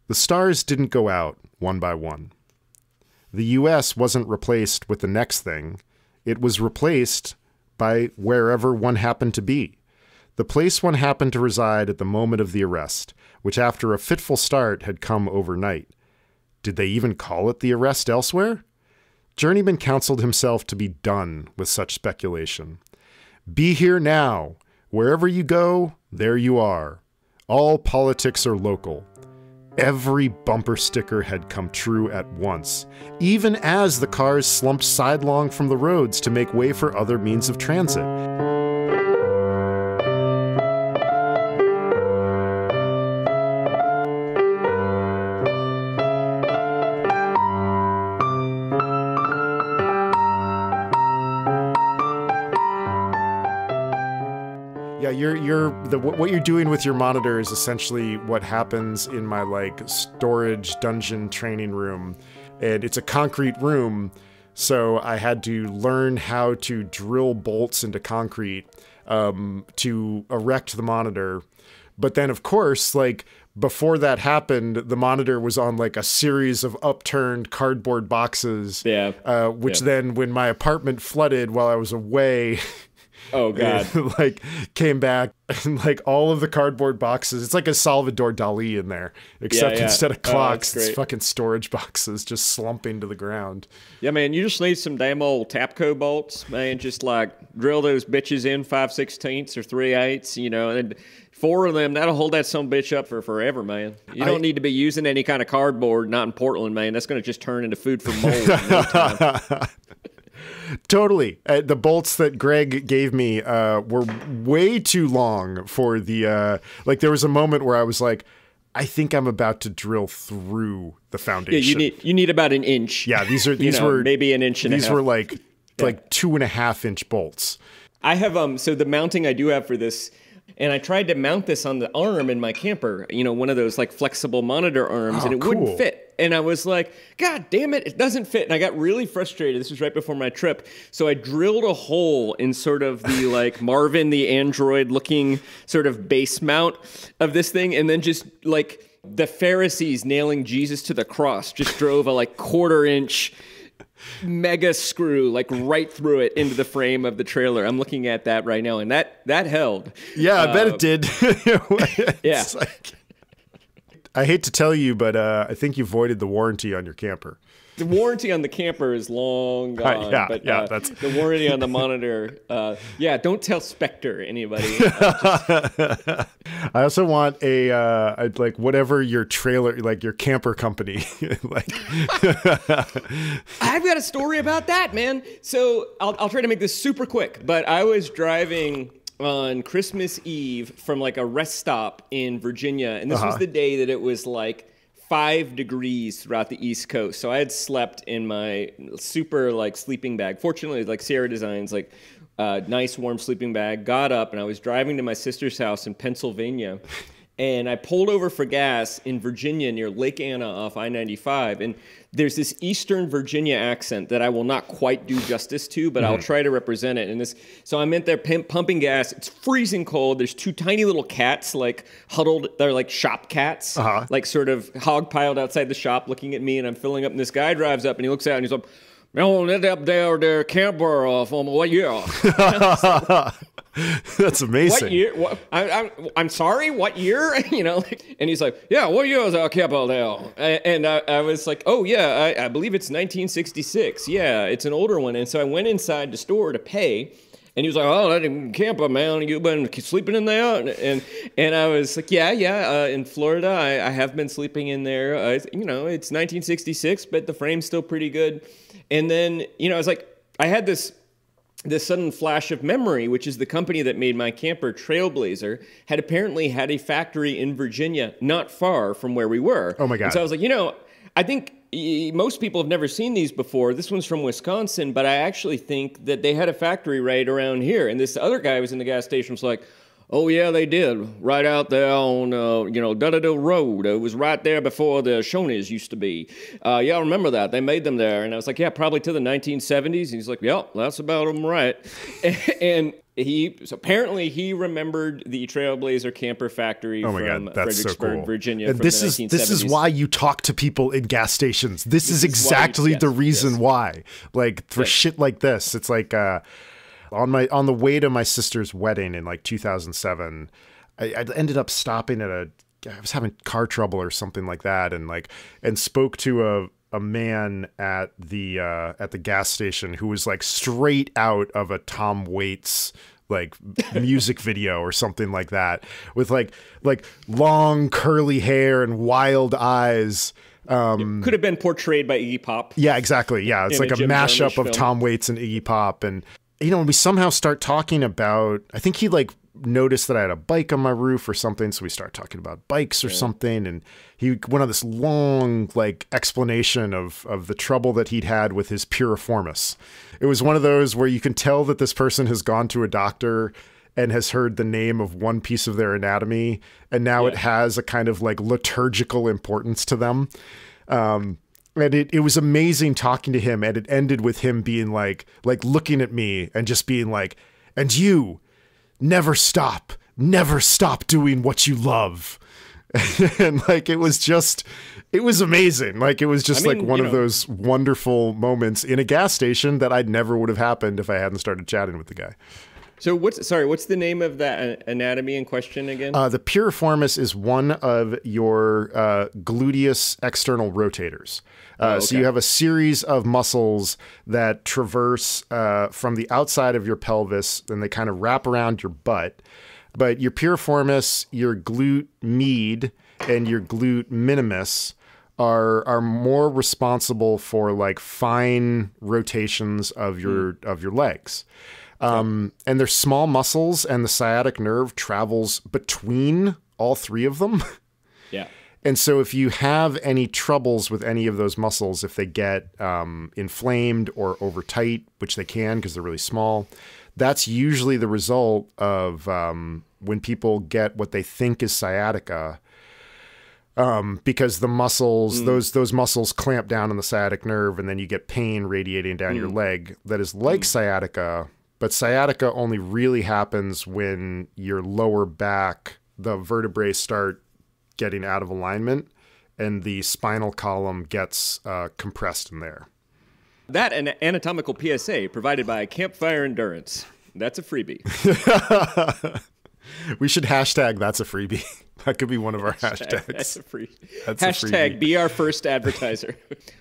The stars didn't go out one by one. The U.S. wasn't replaced with the next thing. It was replaced by wherever one happened to be. The place one happened to reside at the moment of the arrest, which after a fitful start had come overnight. Did they even call it the arrest elsewhere? Journeyman counseled himself to be done with such speculation. Be here now. Wherever you go, there you are. All politics are local. Every bumper sticker had come true at once, even as the cars slumped sidelong from the roads to make way for other means of transit. Yeah, what you're doing with your monitor is essentially what happens in my like storage dungeon training room, and it's a concrete room, so I had to learn how to drill bolts into concrete to erect the monitor. But then, of course, like before that happened, the monitor was on like a series of upturned cardboard boxes. Yeah. Which then, when my apartment flooded while I was away. Oh God! Like came back and like all of the cardboard boxes. It's like a Salvador Dali in there, except instead of clocks, it's fucking storage boxes just slumping to the ground. Yeah, man, you just need some damn old Tapco bolts, man. Just like drill those bitches in 5/16 or 3/8, you know, and 4 of them, that'll hold that son of a bitch up for forever, man. You don't need to be using any kind of cardboard, not in Portland, man. That's going to just turn into food for mold in no time. Totally. The bolts that Greg gave me were way too long for the like there was a moment where I was like, I think I'm about to drill through the foundation. Yeah, you need about an inch. Yeah, these were maybe an inch and a half. These were like 2.5-inch bolts. I have so the mounting I do have for this, and I tried to mount this on the arm in my camper, you know, one of those like flexible monitor arms, and it wouldn't fit. And I was like, God damn it, it doesn't fit. And I got really frustrated. This was right before my trip. So I drilled a hole in sort of the like Marvin the Android looking sort of base mount of this thing. And then just like the Pharisees nailing Jesus to the cross, just drove a like 1/4-inch mega screw like right through it into the frame of the trailer. I'm looking at that right now, and that held. Yeah, I bet it did. Yeah. Like, I hate to tell you, but I think you voided the warranty on your camper. The warranty on the camper is long gone. That's the warranty on the monitor. Don't tell Spectre, anybody. I also want a like whatever your trailer, like your camper company. Like, I've got a story about that, man. So I'll try to make this super quick. But I was driving on Christmas Eve from like a rest stop in Virginia, and this was the day that it was like 5 degrees throughout the East Coast. So I had slept in my super like sleeping bag. Fortunately, like Sierra Designs, like nice warm sleeping bag. Got up and I was driving to my sister's house in Pennsylvania, and I pulled over for gas in Virginia near Lake Anna off I-95. And there's this Eastern Virginia accent that I will not quite do justice to, but I'll try to represent it. And so I'm in there pumping gas. It's freezing cold. There's 2 tiny little cats like huddled. They're like shop cats, like sort of hog piled outside the shop looking at me. And I'm filling up. And this guy drives up and he looks out and he's like, "Oh, let up their camper from what year?" That's amazing. What year? I'm sorry, what year? You know, and he's like, "Yeah, what year is our camper there?" And I was like, "Oh yeah, I believe it's 1966. Yeah, it's an older one." And so I went inside the store to pay, and he was like, "Oh, that camper, man, you've been sleeping in there?" And I was like, "Yeah, in Florida, I have been sleeping in there. You know, it's 1966, but the frame's still pretty good." And then, you know, I was like, I had this sudden flash of memory, which is the company that made my camper, Trailblazer, had apparently had a factory in Virginia not far from where we were. Oh my God. And so I was like, you know, I think most people have never seen these before. This one's from Wisconsin, but I actually think that they had a factory right around here. And this other guy who was in the gas station was like, "Oh, yeah, they did. Right out there on, Da-da-da Road. It was right there before the Shoney's used to be. Yeah, I remember that. They made them there." And I was like, "Yeah, probably to the 1970s. And he's like, "Yeah, that's about them right." And So apparently he remembered the Trailblazer Camper Factory from Fredericksburg, Virginia. And this is why you talk to people in gas stations. This is exactly the reason why. Like for shit like this, it's like on the way to my sister's wedding in like 2007, I ended up stopping at I was having car trouble or something like that, and spoke to a man at the gas station who was like straight out of a Tom Waits like music video or something like that, with like long curly hair and wild eyes. It could have been portrayed by Iggy Pop. Yeah, exactly. Yeah, it's like a mashup of Tom Waits and Iggy Pop. And we somehow start talking about, I think he like noticed that I had a bike on my roof or something, so we start talking about bikes or something, and he went on this long like explanation of the trouble that he'd had with his piriformis. It was one of those where you can tell that this person has gone to a doctor and has heard the name of one piece of their anatomy, and now it has a kind of like liturgical importance to them. And it was amazing talking to him, and it ended with him being like looking at me and just being like, "And you never stop doing what you love." And like it was amazing. Like it was just like one of those wonderful moments in a gas station that I'd never would have happened if I hadn't started chatting with the guy. So what's the name of that anatomy in question again? The piriformis is one of your gluteus external rotators. So you have a series of muscles that traverse from the outside of your pelvis, and they kind of wrap around your butt. But your piriformis, your glute med, and your glute minimus are more responsible for like fine rotations of your legs. And they're small muscles, and the sciatic nerve travels between all three of them. Yeah. And so if you have any troubles with any of those muscles, if they get inflamed or over tight, which they can because they're really small, that's usually the result of when people get what they think is sciatica, because the muscles, those muscles clamp down on the sciatic nerve, and then you get pain radiating down your leg that is like sciatica. But sciatica only really happens when your lower back, the vertebrae start getting out of alignment, and the spinal column gets compressed in there. That and anatomical PSA provided by Campfire Endurance. That's a freebie. We should hashtag that's a freebie. That could be one of our hashtags. That's a free. Hashtag be our first advertiser.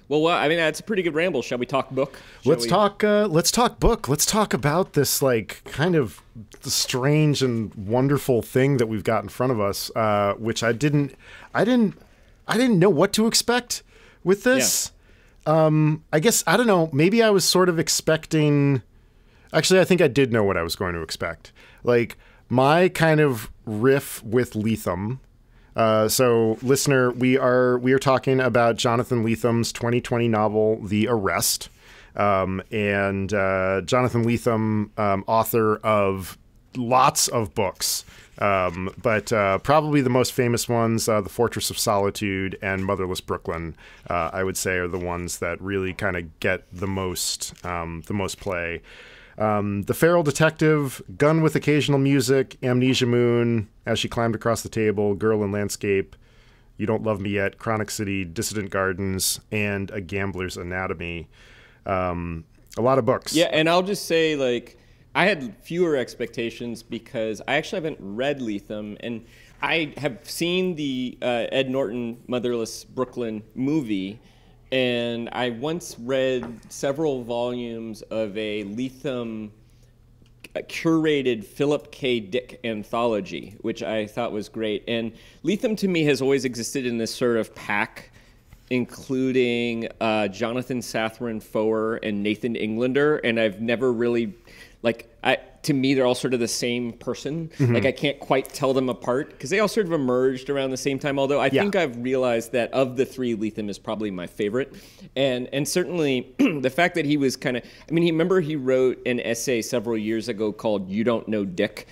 Well, I mean, that's a pretty good ramble. Shall we talk book? Let's talk book. Let's talk about this like kind of strange and wonderful thing that we've got in front of us, which I didn't know what to expect with this. Yeah. I guess, I don't know, maybe I was sort of expecting, actually, I think I did know what I was going to expect. Like, my kind of riff with Lethem. So, listener, we are talking about Jonathan Lethem's 2020 novel, The Arrest. And Jonathan Lethem, author of lots of books, but probably the most famous ones, The Fortress of Solitude and Motherless Brooklyn, I would say are the ones that really kind of get the most play. The Feral Detective, Gun with Occasional Music, Amnesia Moon, As She Climbed Across the Table, Girl in Landscape, You Don't Love Me Yet, Chronic City, Dissident Gardens, and A Gambler's Anatomy. A lot of books. Yeah, and I'll just say, like, I had fewer expectations because I actually haven't read Lethem, and I have seen the Ed Norton Motherless Brooklyn movie, and I once read several volumes of a Lethem curated Philip K. Dick anthology, which I thought was great. And Lethem to me has always existed in this sort of pack, including Jonathan Safran Foer and Nathan Englander, and I've never really, to me, they're all sort of the same person. Mm-hmm. Like, I can't quite tell them apart because they all sort of emerged around the same time, although I think I've realized that of the three, Lethem is probably my favorite. And certainly the fact that he was kind of, I mean, he wrote an essay several years ago called You Don't Know Dick,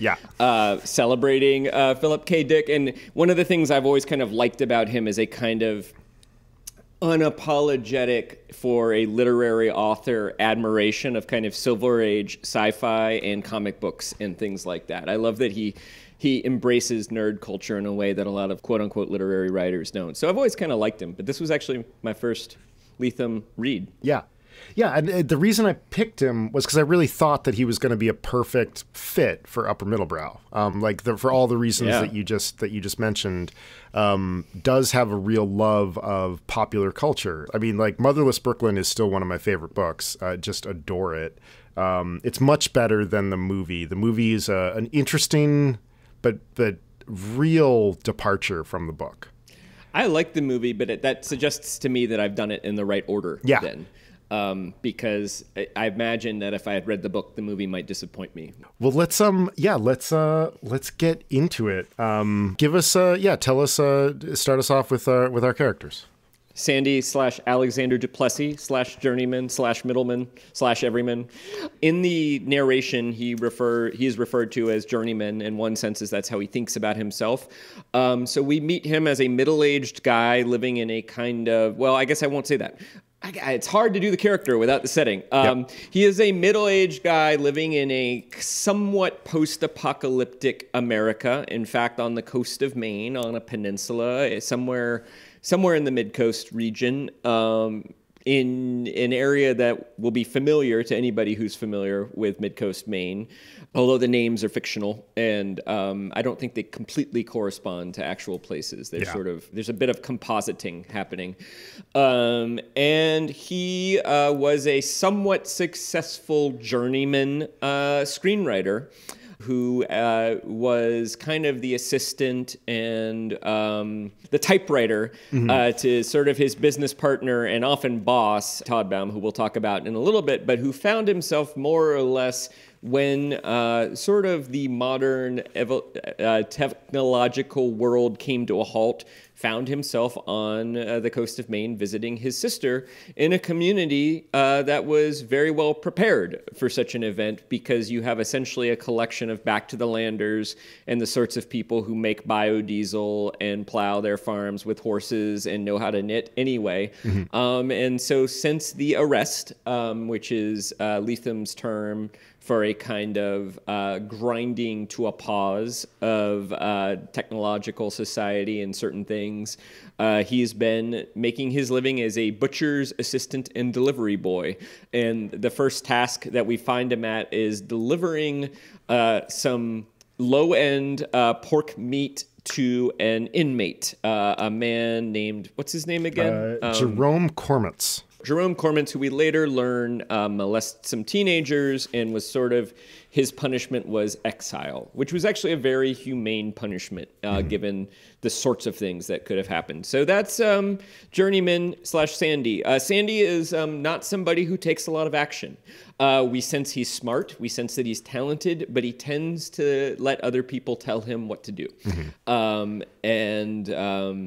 celebrating Philip K. Dick. And one of the things I've always kind of liked about him is a kind of unapologetic for a literary author admiration of kind of Silver Age sci-fi and comic books and things like that. I love that he embraces nerd culture in a way that a lot of quote-unquote literary writers don't. So I've always kind of liked him, but this was actually my first Lethem read. Yeah. Yeah, and the reason I picked him was because I really thought that he was going to be a perfect fit for upper middlebrow. For all the reasons that you just mentioned, does have a real love of popular culture. I mean, like Motherless Brooklyn is still one of my favorite books. Just adore it. It's much better than the movie. The movie is an interesting but real departure from the book. I like the movie, but that suggests to me that I've done it in the right order. Yeah. Then. Because I imagine that if I had read the book, the movie might disappoint me. Well, let's get into it. Tell us, start us off with our characters. Sandy / Alexander Duplessis / journeyman / middleman / everyman. In the narration, he is referred to as journeyman. In one sense, that's how he thinks about himself. So we meet him as a middle-aged guy living in a kind of, well, I guess I won't say that. It's hard to do the character without the setting. He is a middle-aged guy living in a somewhat post-apocalyptic America. In fact, on the coast of Maine, on a peninsula, somewhere in the mid-coast region, in an area that will be familiar to anybody who's familiar with mid-coast Maine, although the names are fictional, and I don't think they completely correspond to actual places. There's a bit of compositing happening. And he was a somewhat successful journeyman screenwriter who was kind of the assistant and the typewriter to sort of his business partner and often boss, Todd Baum, who we'll talk about in a little bit, but who found himself more or less when sort of the modern technological world came to a halt, found himself on the coast of Maine visiting his sister in a community that was very well prepared for such an event, because you have essentially a collection of back-to-the-landers and the sorts of people who make biodiesel and plow their farms with horses and know how to knit anyway. And so since the arrest, which is Lethem's term for a kind of grinding to a pause of technological society and certain things. He's been making his living as a butcher's assistant and delivery boy. And the first task that we find him at is delivering some low-end pork meat to an inmate, a man named, what's his name again? Jerome Cormantz. Jerome Cormantz, who we later learn molested some teenagers, and was sort of, his punishment was exile, which was actually a very humane punishment, given the sorts of things that could have happened. So that's journeyman / Sandy. Sandy is not somebody who takes a lot of action. We sense he's smart. We sense that he's talented, but he tends to let other people tell him what to do. And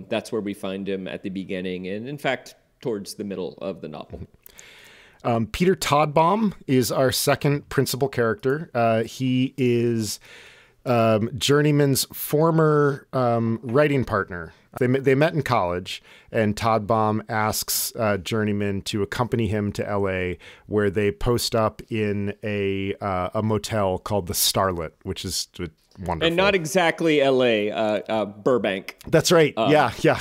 that's where we find him at the beginning. And in fact, towards the middle of the novel. Peter Toddbaum is our second principal character. He is Journeyman's former writing partner. They met in college, and Toddbaum asks Journeyman to accompany him to L.A., where they post up in a motel called the Starlet, which is wonderful. And not exactly L.A., Burbank. That's right. Yeah.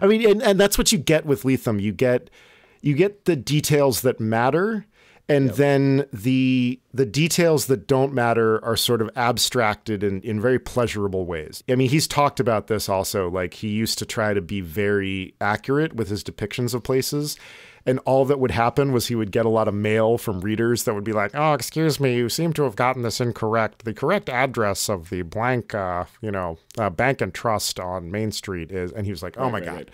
I mean, and that's what you get with Lethem. You get the details that matter, and then the details that don't matter are sort of abstracted in very pleasurable ways. I mean, he's talked about this also. Like, he used to try to be very accurate with his depictions of places, and all that would happen was he would get a lot of mail from readers that would be like, "Oh, excuse me, you seem to have gotten this incorrect. The correct address of the blank, bank and trust on Main Street is," and he was like, "Oh my God."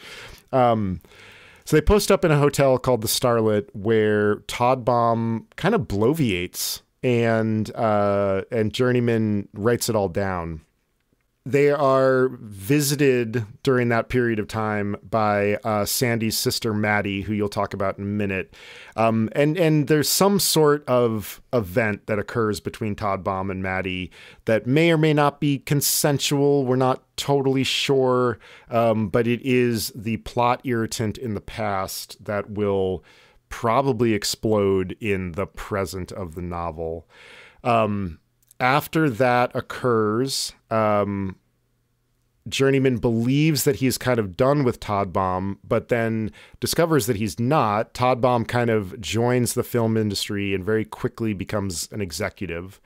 So they post up in a hotel called the Starlet, where Toddbaum kind of bloviates, and Journeyman writes it all down. they are visited during that period of time by Sandy's sister, Maddie, who you'll talk about in a minute. And there's some sort of event that occurs between Todd Baum and Maddie that may or may not be consensual. We're not totally sure, but it is the plot irritant in the past that will probably explode in the present of the novel. After that occurs, Journeyman believes that he's kind of done with Todd Baum, but then discovers that he's not. Todd Baum kind of joins the film industry and very quickly becomes an executive.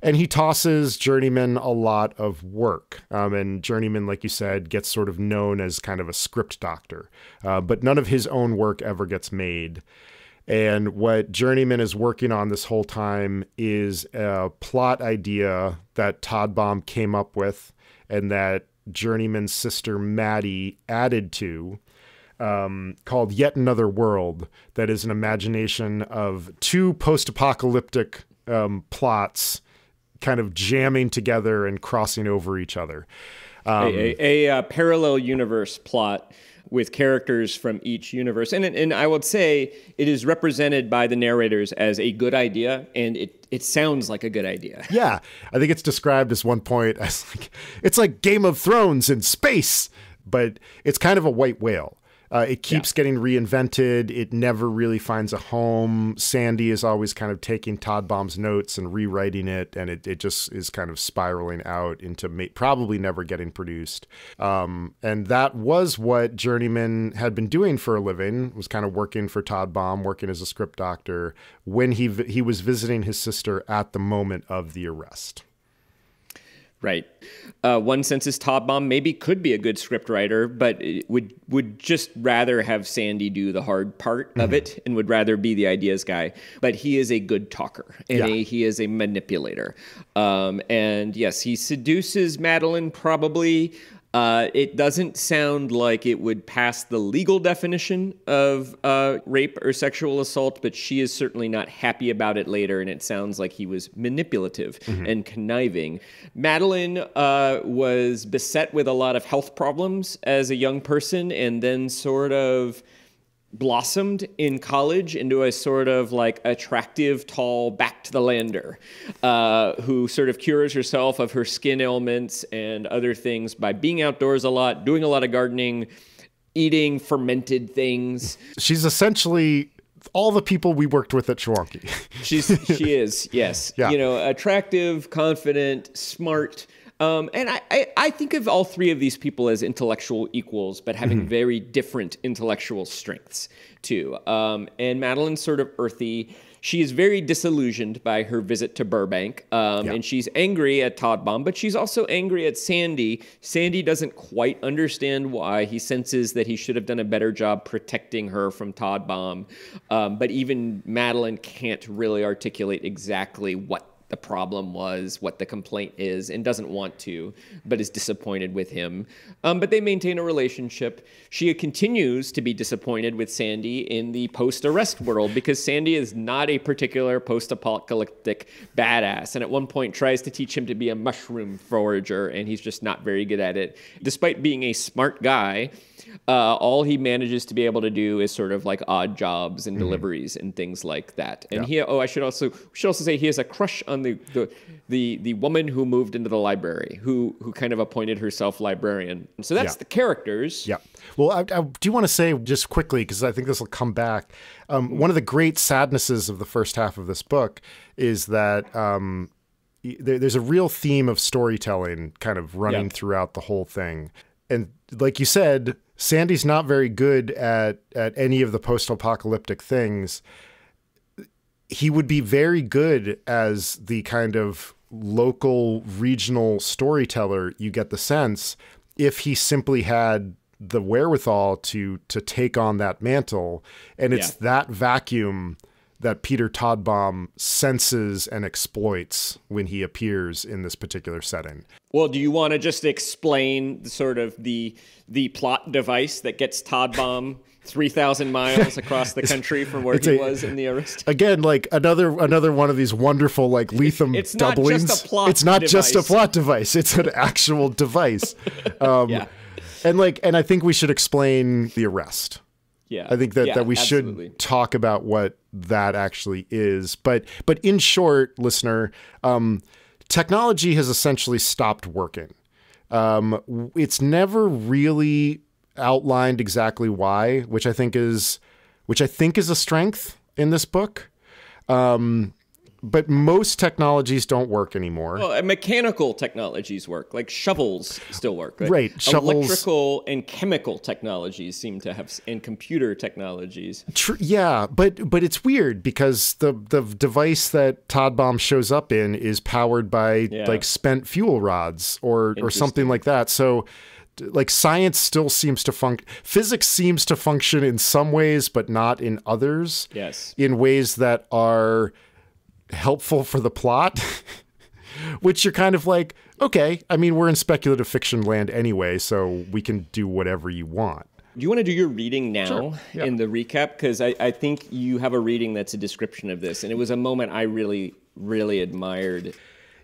And he tosses Journeyman a lot of work. And Journeyman, like you said, gets sort of known as kind of a script doctor. But none of his own work ever gets made. And what Journeyman is working on this whole time is a plot idea that Todd Baum came up with and that Journeyman's sister Maddie added to, called Yet Another World, that is an imagination of two post-apocalyptic plots kind of jamming together and crossing over each other. A parallel universe plot with characters from each universe. And I would say it is represented by the narrators as a good idea, and it sounds like a good idea. Yeah. I think it's described as one point as it's like Game of Thrones in space, but it's kind of a white whale. It keeps getting reinvented. It never really finds a home. Sandy is always kind of taking Todd Baum's notes and rewriting it, and it just is kind of spiraling out into probably never getting produced. And that was what Journeyman had been doing for a living, was kind of working for Todd Baum, working as a script doctor, when he was visiting his sister at the moment of the arrest. Right. One sense is Todd Baum maybe could be a good scriptwriter, but would just rather have Sandy do the hard part of it and would rather be the ideas guy. But he is a good talker, and he is a manipulator. And yes, he seduces Madeline probably. It doesn't sound like it would pass the legal definition of rape or sexual assault, but she is certainly not happy about it later, and it sounds like he was manipulative and conniving. Madeline was beset with a lot of health problems as a young person, and then sort of blossomed in college into a sort of like attractive, tall, back-to-the-lander who sort of cures herself of her skin ailments and other things by being outdoors a lot, doing a lot of gardening, eating fermented things. She's essentially all the people we worked with at Shwanky. She is, yes. Yeah. You know, attractive, confident, smart. And I think of all three of these people as intellectual equals, but having very different intellectual strengths, too. And Madeline's sort of earthy. She is very disillusioned by her visit to Burbank, and she's angry at Todd Baum, but she's also angry at Sandy. Sandy doesn't quite understand why. He senses that he should have done a better job protecting her from Todd Baum, but even Madeline can't really articulate exactly what the problem was, what the complaint is, and doesn't want to, but is disappointed with him. But they maintain a relationship. She continues to be disappointed with Sandy in the post-arrest world because Sandy is not a particular post-apocalyptic badass, and at one point tries to teach him to be a mushroom forager, and he's just not very good at it. Despite being a smart guy, all he manages to be able to do is sort of like odd jobs and deliveries and things like that. And I should also say he has a crush on the woman who moved into the library, who kind of appointed herself librarian. So that's the characters. Yeah. Well, I do want to say just quickly, because I think this will come back. One of the great sadnesses of the first half of this book is that there's a real theme of storytelling kind of running throughout the whole thing. And like you said, Sandy's not very good at any of the post-apocalyptic things. He would be very good as the kind of local, regional storyteller, you get the sense, if he simply had the wherewithal to take on that mantle. And it's that vacuum that Peter Todbaum senses and exploits when he appears in this particular setting. Well, do you want to just explain sort of the plot device that gets Todbaum 3,000 miles across the country from where he was in the arrest? Again, like another one of these wonderful like Lethem it's doublings. Not just a plot it's not device. just a plot device. It's an actual device. Yeah. And I think we should explain the arrest. Yeah. I think that we absolutely. should talk about what that actually is. But in short, listener, technology has essentially stopped working. It's never really outlined exactly why, which I think is a strength in this book. But most technologies don't work anymore. Well, mechanical technologies work, like shovels still work. Right. Shovels. Electrical and chemical technologies seem to have, and computer technologies. Yeah, but it's weird because the device that Todbaum shows up in is powered by like spent fuel rods or something like that. So like science still seems to physics seems to function in some ways, but not in others. Yes. In ways that are helpful for the plot, which you're kind of like, okay, I mean, we're in speculative fiction land anyway, so we can do whatever you want. Do you want to do your reading now Sure. Yeah. in the recap? Because I think you have a reading that's a description of this, and it was a moment I really, really admired.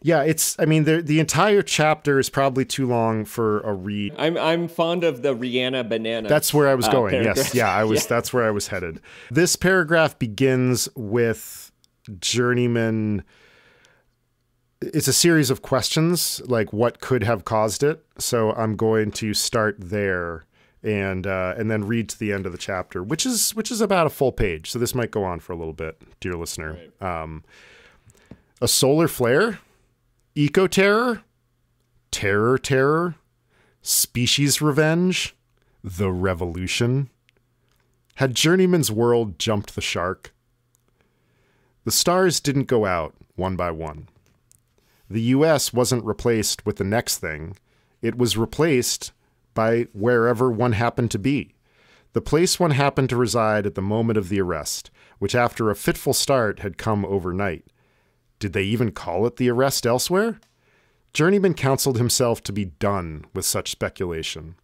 Yeah, the entire chapter is probably too long for a read. I'm fond of the Rihanna banana. That's where I was going. Paragraph. Yes, yeah, that's where I was headed. This paragraph begins with Journeyman. It's a series of questions, like what could have caused it. So I'm going to start there and then read to the end of the chapter, which is about a full page. So this might go on for a little bit, dear listener. Right. A solar flare, eco-terror, terror, species revenge, the revolution. Had Journeyman's world jumped the shark? The stars didn't go out one by one. The U.S. wasn't replaced with the next thing. It was replaced by wherever one happened to be. The place one happened to reside at the moment of the arrest, which after a fitful start had come overnight. Did they even call it the arrest elsewhere? Journeyman counseled himself to be done with such speculation.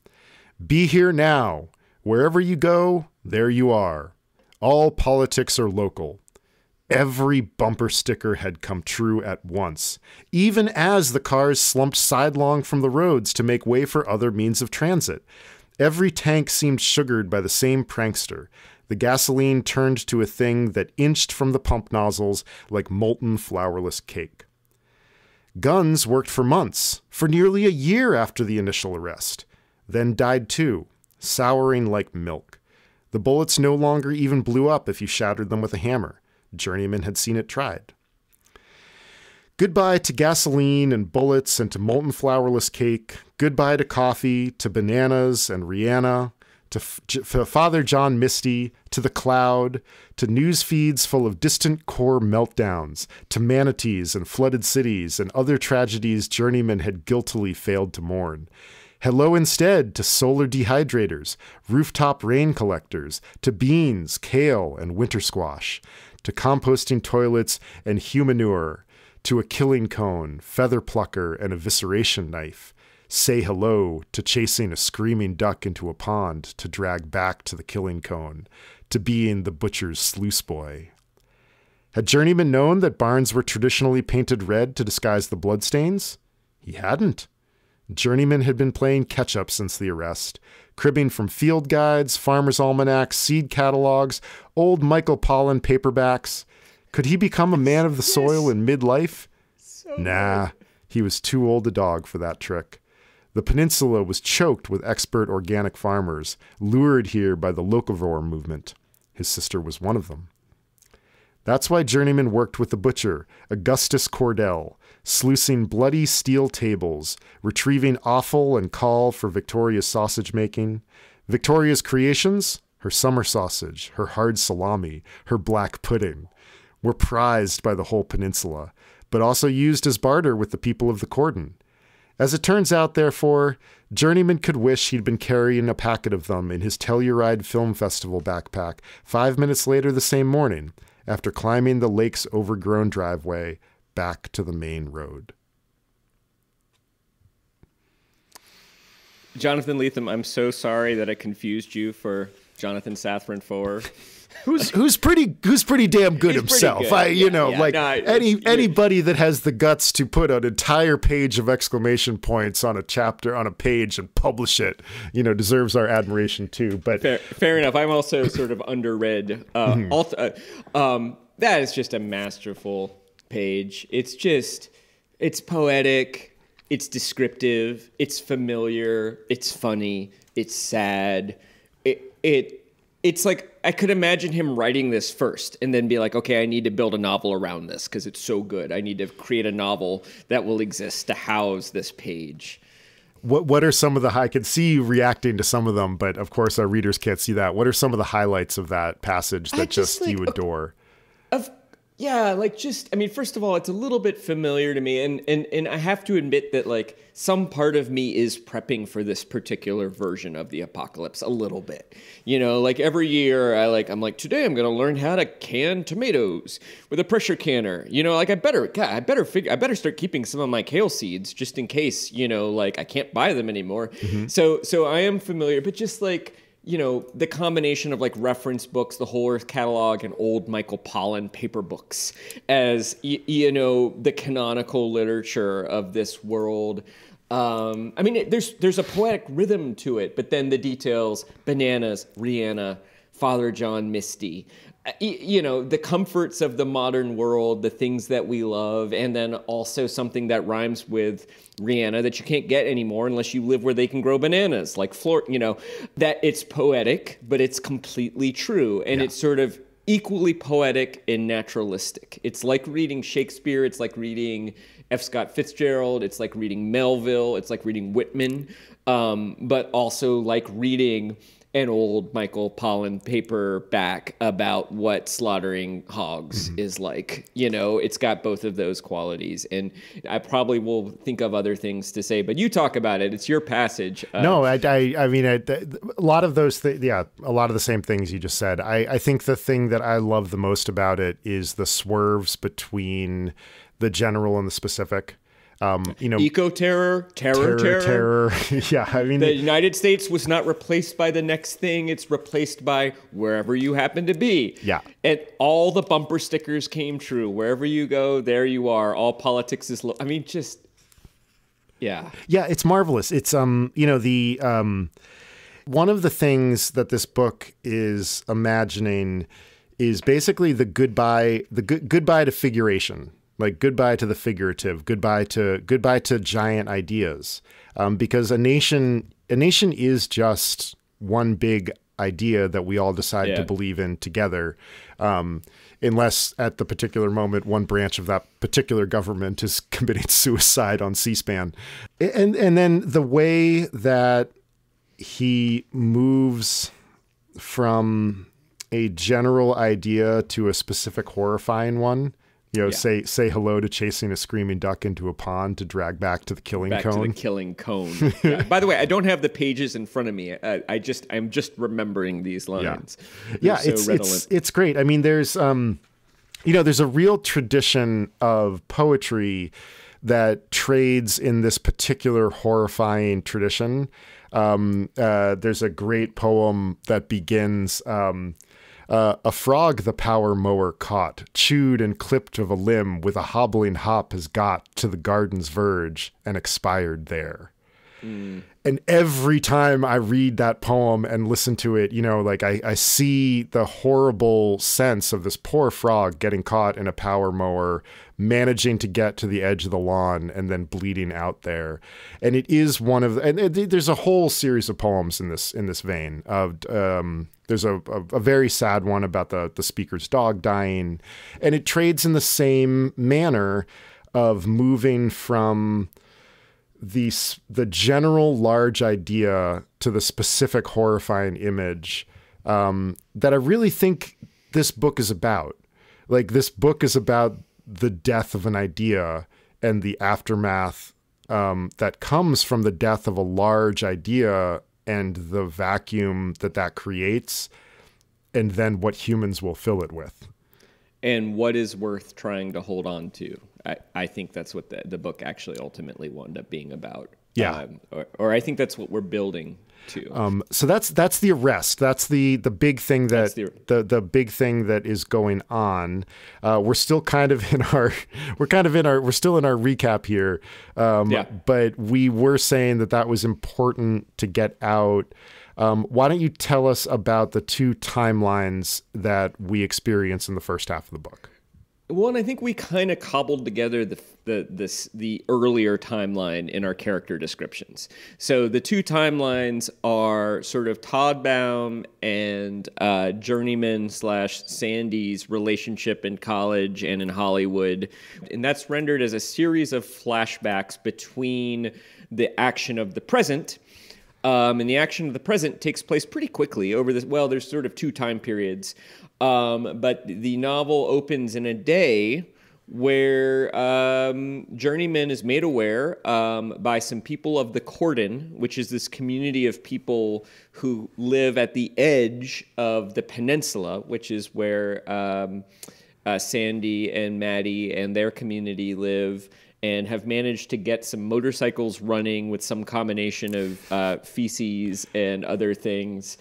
Be here now. Wherever you go, there you are. All politics are local. Every bumper sticker had come true at once, even as the cars slumped sidelong from the roads to make way for other means of transit. Every tank seemed sugared by the same prankster. The gasoline turned to a thing that inched from the pump nozzles like molten flourless cake. Guns worked for months, for nearly a year after the initial arrest, then died too, souring like milk. The bullets no longer even blew up if you shattered them with a hammer. Journeyman had seen it tried. Goodbye to gasoline and bullets and to molten flourless cake. Goodbye to coffee, to bananas and Rihanna, to Father John Misty, to the cloud, to news feeds full of distant core meltdowns, to manatees and flooded cities and other tragedies Journeyman had guiltily failed to mourn. Hello instead to solar dehydrators, rooftop rain collectors, to beans, kale, and winter squash, to composting toilets and humanure, to a killing cone, feather plucker, and evisceration knife. Say hello to chasing a screaming duck into a pond to drag back to the killing cone, to being the butcher's sluice boy. Had Journeyman known that barns were traditionally painted red to disguise the bloodstains? He hadn't. Journeyman had been playing catch-up since the arrest, cribbing from field guides, farmers' almanacs, seed catalogs, old Michael Pollan paperbacks. Could he become a man of the soil in midlife? Nah, he was too old a dog for that trick. The peninsula was choked with expert organic farmers, lured here by the locavore movement. His sister was one of them. That's why Journeyman worked with the butcher, Augustus Cordell, sluicing bloody steel tables, retrieving offal and caul for Victoria's sausage making. Victoria's creations, her summer sausage, her hard salami, her black pudding, were prized by the whole peninsula, but also used as barter with the people of the cordon. As it turns out, therefore, Journeyman could wish he'd been carrying a packet of them in his Telluride Film Festival backpack 5 minutes later the same morning, after climbing the lake's overgrown driveway back to the main road. Jonathan Lethem, I'm so sorry that I confused you for Jonathan Safran Foer. who's pretty damn good himself. Anybody that has the guts to put an entire page of exclamation points on a chapter on a page and publish it, deserves our admiration too. But fair enough. I'm also sort of underread. That is just a masterful page. It's poetic, it's descriptive, it's familiar, it's funny, it's sad. It's like, I could imagine him writing this first and then be like, okay, I need to build a novel around this because it's so good. I need to create a novel that will exist to house this page. What are some of I can see you reacting to some of them, but of course our readers can't see that. What are some of the highlights of that passage that you adore? First of all, it's a little bit familiar to me, and I have to admit that like some part of me is prepping for this particular version of the apocalypse a little bit. Like every year I'm like, today I'm going to learn how to can tomatoes with a pressure canner. I better start keeping some of my kale seeds just in case, I can't buy them anymore. Mm-hmm. So I am familiar, but just like, the combination of like reference books, the whole Earth catalog, and old Michael Pollan paper books as, the canonical literature of this world. There's a poetic rhythm to it, but then the details, bananas, Rihanna, Father John Misty, the comforts of the modern world, the things that we love, and then also something that rhymes with Rihanna that you can't get anymore unless you live where they can grow bananas, like that it's poetic, but it's completely true. And it's sort of equally poetic and naturalistic. It's like reading Shakespeare. It's like reading F. Scott Fitzgerald. It's like reading Melville. It's like reading Whitman, but also like reading an old Michael Pollan paperback about what slaughtering hogs is like. It's got both of those qualities. And I probably will think of other things to say, but you talk about it. It's your passage. No, I mean, a lot of those things, a lot of the same things you just said. I think the thing that I love the most about it is the swerves between the general and the specific. Eco-terror, terror. Yeah, I mean, the United States was not replaced by the next thing. It's replaced by wherever you happen to be. Yeah. And all the bumper stickers came true. Wherever you go, there you are. All politics is yeah. Yeah, it's marvelous. It's, one of the things that this book is imagining is basically the goodbye to figuration. Like goodbye to the figurative, goodbye to giant ideas, because a nation is just one big idea that we all decide to believe in together, unless at the particular moment one branch of that particular government is committing suicide on C-SPAN, and then the way that he moves from a general idea to a specific horrifying one. Say hello to chasing a screaming duck into a pond to drag back to the killing cone. To the killing cone. Yeah. By the way, I don't have the pages in front of me. I'm just remembering these lines. Yeah, it's great. I mean, there's there's a real tradition of poetry that trades in this particular horrifying tradition. There's a great poem that begins. A frog the power mower caught, chewed and clipped of a limb with a hobbling hop has got to the garden's verge and expired there. And every time I read that poem and listen to it, I see the horrible sense of this poor frog getting caught in a power mower, managing to get to the edge of the lawn and then bleeding out there. And it is there's a whole series of poems in this vein of, there's a very sad one about the speaker's dog dying, and it trades in the same manner of moving from the general large idea to the specific horrifying image, that I really think this book is about. Like, this book is about the death of an idea and the aftermath that comes from the death of a large idea and the vacuum that creates, and then what humans will fill it with. and what is worth trying to hold on to. I think that's what the book actually ultimately wound up being about. Yeah. Or I think that's what we're building to. So that's the arrest. That's the big thing that the big thing that is going on. We're still kind of in our we're still in our recap here. But we were saying that was important to get out. Why don't you tell us about the two timelines that we experience in the first half of the book? Well, and I think we kind of cobbled together the earlier timeline in our character descriptions. So the two timelines are sort of Todd Baum and Journeyman / Sandy's relationship in college and in Hollywood. And that's rendered as a series of flashbacks between the action of the present. And the action of the present takes place pretty quickly over this. Well, there's sort of two time periods. But the novel opens in a day where Journeyman is made aware by some people of the Cordon, which is this community of people who live at the edge of the peninsula, which is where Sandy and Maddie and their community live, and have managed to get some motorcycles running with some combination of feces and other things.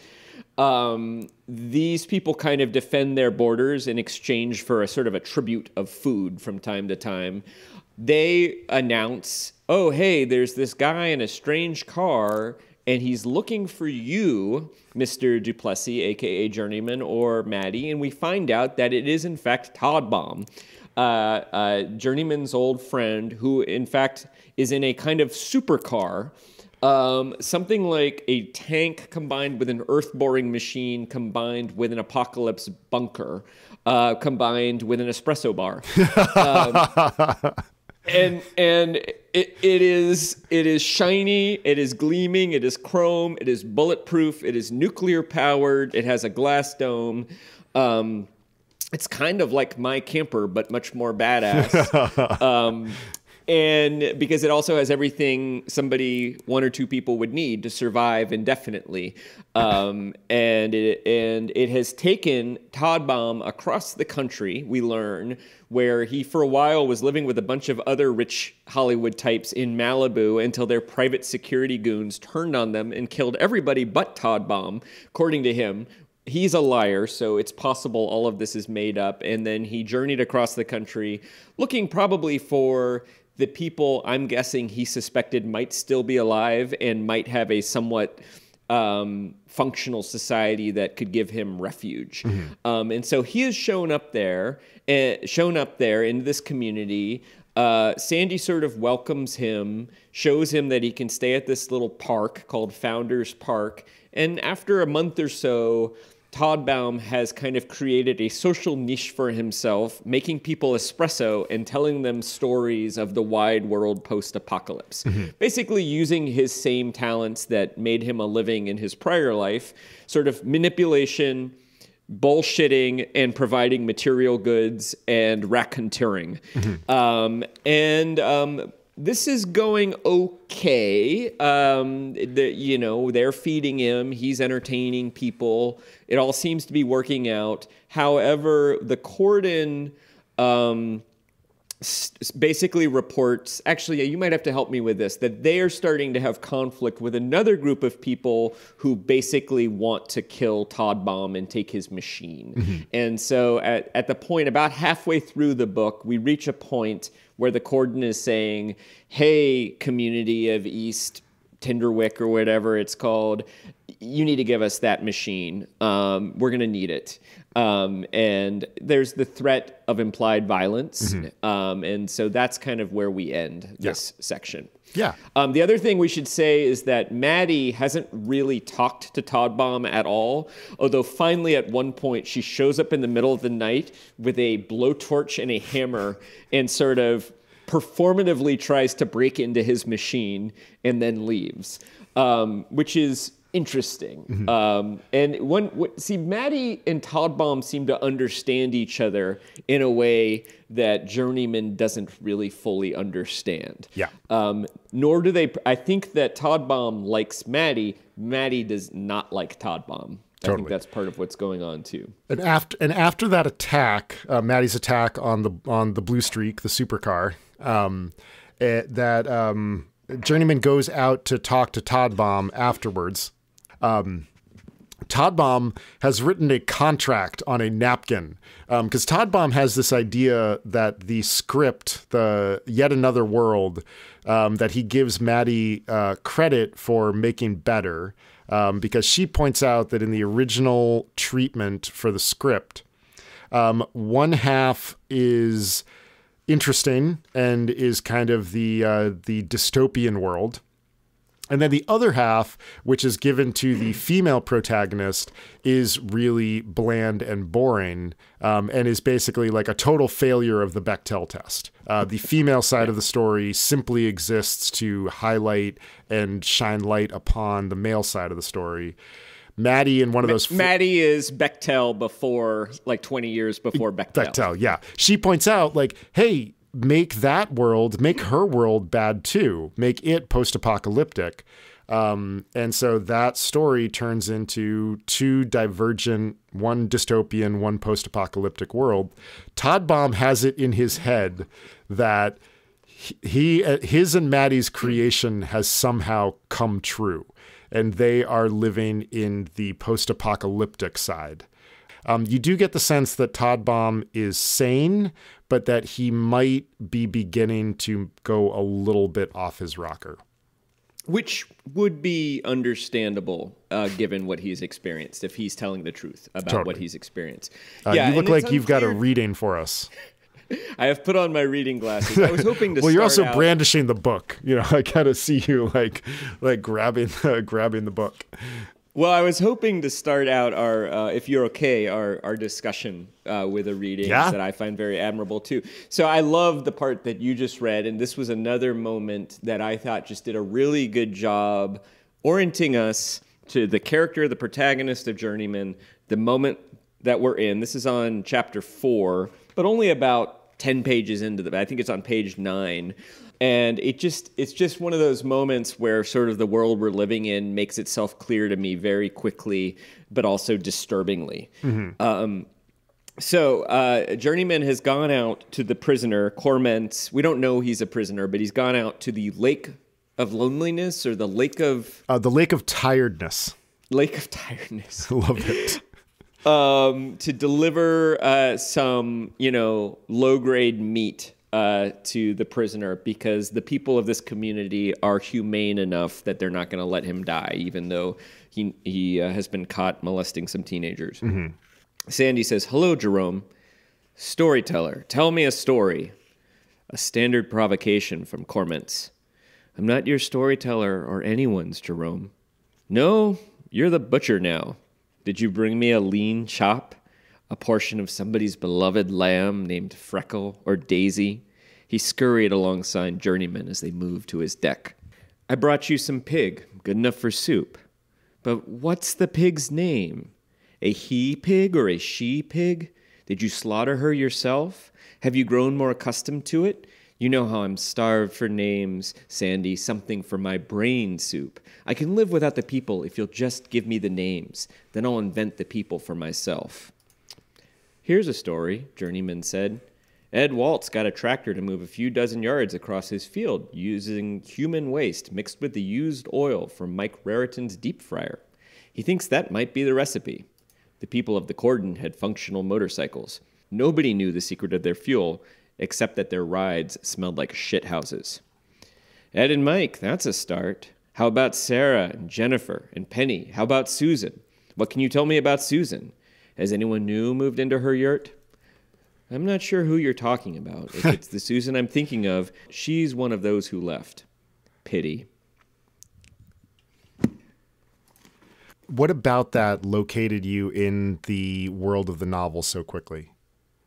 These people kind of defend their borders in exchange for a sort of a tribute of food from time to time. They announce, oh, hey, there's this guy in a strange car, and he's looking for you, Mr. Duplessis, a.k.a. Journeyman, or Maddie, and we find out that it is, in fact, Todd Baum, Journeyman's old friend, who, in fact, is in a kind of supercar. Something like a tank combined with an earth-boring machine combined with an apocalypse bunker combined with an espresso bar. And it is shiny, it is gleaming, it is chrome, it is bulletproof, it is nuclear powered, it has a glass dome. It's kind of like my camper, but much more badass. And because it also has everything one or two people would need to survive indefinitely. And it has taken Todd Baum across the country, we learn, where he for a while was living with a bunch of other rich Hollywood types in Malibu until their private security goons turned on them and killed everybody but Todd Baum, according to him. He's a liar, so it's possible all of this is made up. And then he journeyed across the country looking probably for the people I'm guessing he suspected might still be alive and might have a somewhat functional society that could give him refuge. Mm-hmm. And so he has shown up there in this community. Sandy sort of welcomes him, shows him that he can stay at this little park called Founders Park. And after a month or so, Todd Baum has kind of created a social niche for himself, making people espresso and telling them stories of the wide world post-apocalypse. Mm-hmm. Basically using his same talents that made him a living in his prior life, sort of manipulation, bullshitting, and providing material goods and raconteuring. Mm-hmm. This is going okay. They're feeding him. He's entertaining people. It all seems to be working out. However, the Cordon basically reports, actually, you might have to help me with this, that they are starting to have conflict with another group of people who basically want to kill Todd Baum and take his machine. Mm-hmm. And so at the point, about halfway through the book, we reach a point where the Cordon is saying, hey, community of East Tinderwick or whatever it's called, you need to give us that machine. We're going to need it. And there's the threat of implied violence. Mm-hmm. And so that's kind of where we end this section. Yeah. The other thing we should say is that Maddie hasn't really talked to Todd Baum at all, although finally at one point she shows up in the middle of the night with a blowtorch and a hammer and sort of performatively tries to break into his machine and then leaves, which is interesting. Mm-hmm. And Maddie and Todd Baum seem to understand each other in a way that Journeyman doesn't really fully understand. Yeah. Nor do they. I think that Todd Baum likes Maddie. Maddie does not like Todd Baum. I think that's part of what's going on too. And after that attack, Maddie's attack on the Blue Streak, the supercar, Journeyman goes out to talk to Todd Baum afterwards. Todd Baum has written a contract on a napkin because Todd Baum has this idea that the script, the Yet Another World, that he gives Maddie credit for making better because she points out that in the original treatment for the script, one half is interesting and is kind of the dystopian world. And then the other half, which is given to the female protagonist, is really bland and boring, and is basically like a total failure of the Bechdel test. The female side of the story simply exists to highlight and shine light upon the male side of the story. Maddie in one of those... Maddie is Bechdel before, like 20 years before Bechdel. Bechdel, yeah. She points out, like, hey, make that world, make her world bad too. Make it post-apocalyptic. And so that story turns into two divergent, one dystopian, one post-apocalyptic world. Todd Baum has it in his head that his and Maddie's creation has somehow come true, and they are living in the post-apocalyptic side. You do get the sense that Todd Baum is sane, but that he might be beginning to go a little bit off his rocker. Which would be understandable given what he's experienced, if he's telling the truth about what he's experienced. You look like you've got a reading for us. I have put on my reading glasses. I was hoping to well, you're also brandishing the book. You know, I kind of see you like grabbing the book. Well, I was hoping to start out our, if you're okay, our discussion with a reading that I find very admirable too. So I love the part that you just read, and this was another moment that I thought just did a really good job orienting us to the character, the protagonist of Journeyman, the moment that we're in. This is on chapter 4, but only about 10 pages into I think it's on page 9. And it's just one of those moments where sort of the world we're living in makes itself clear to me very quickly, but also disturbingly. Mm-hmm. So Journeyman has gone out to the prisoner, Cormant's. We don't know he's a prisoner, but he's gone out to the Lake of Loneliness, or the Lake of... the Lake of Tiredness. Lake of Tiredness. Love it. To deliver some, low-grade meat to the prisoner, because the people of this community are humane enough that they're not going to let him die, even though he has been caught molesting some teenagers. Mm-hmm. Sandy says, "Hello, Jerome. Storyteller, tell me a story." A standard provocation from Cormant's. "I'm not your storyteller or anyone's, Jerome." "No, you're the butcher now. Did you bring me a lean chop? A portion of somebody's beloved lamb named Freckle or Daisy?" He scurried alongside Journeyman as they moved to his deck. "I brought you some pig, good enough for soup." "But what's the pig's name? A he-pig or a she-pig? Did you slaughter her yourself? Have you grown more accustomed to it? You know how I'm starved for names, Sandy, something for my brain soup. I can live without the people if you'll just give me the names. Then I'll invent the people for myself." "Here's a story," Journeyman said. "Ed Waltz got a tractor to move a few dozen yards across his field using human waste mixed with the used oil from Mike Raritan's deep fryer. He thinks that might be the recipe. The people of the cordon had functional motorcycles. Nobody knew the secret of their fuel, except that their rides smelled like shithouses. Ed and Mike, that's a start. How about Sarah and Jennifer and Penny? How about Susan? What can you tell me about Susan? Has anyone new moved into her yurt?" "I'm not sure who you're talking about. If it's the Susan I'm thinking of, she's one of those who left. Pity." What about that located you in the world of the novel so quickly?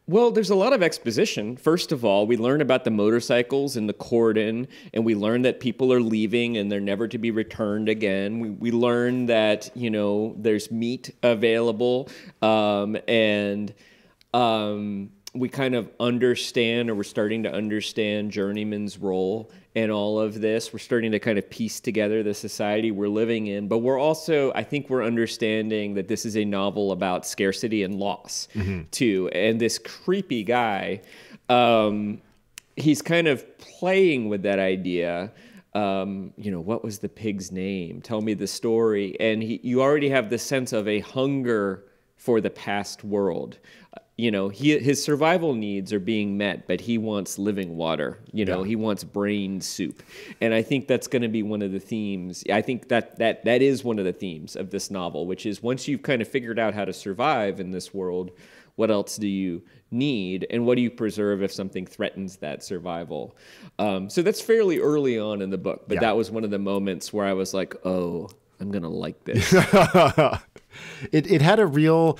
Well, there's a lot of exposition. First of all, we learn about the motorcycles and the cordon, and we learn that people are leaving and they're never to be returned again. We learn that, there's meat available, and we kind of understand, or we're starting to understand Journeyman's role in all of this. We're starting to kind of piece together the society we're living in, but we're also, I think we're understanding that this is a novel about scarcity and loss too. And this creepy guy, he's kind of playing with that idea. What was the pig's name? Tell me the story. And you already have the sense of a hunger for the past world. His survival needs are being met, but he wants living water. He wants brain soup. And I think that's going to be one of the themes. I think that is one of the themes of this novel, which is once you've kind of figured out how to survive in this world, what else do you need, and what do you preserve if something threatens that survival? So that's fairly early on in the book, but that was one of the moments where I was like, oh, I'm going to like this. It had a real...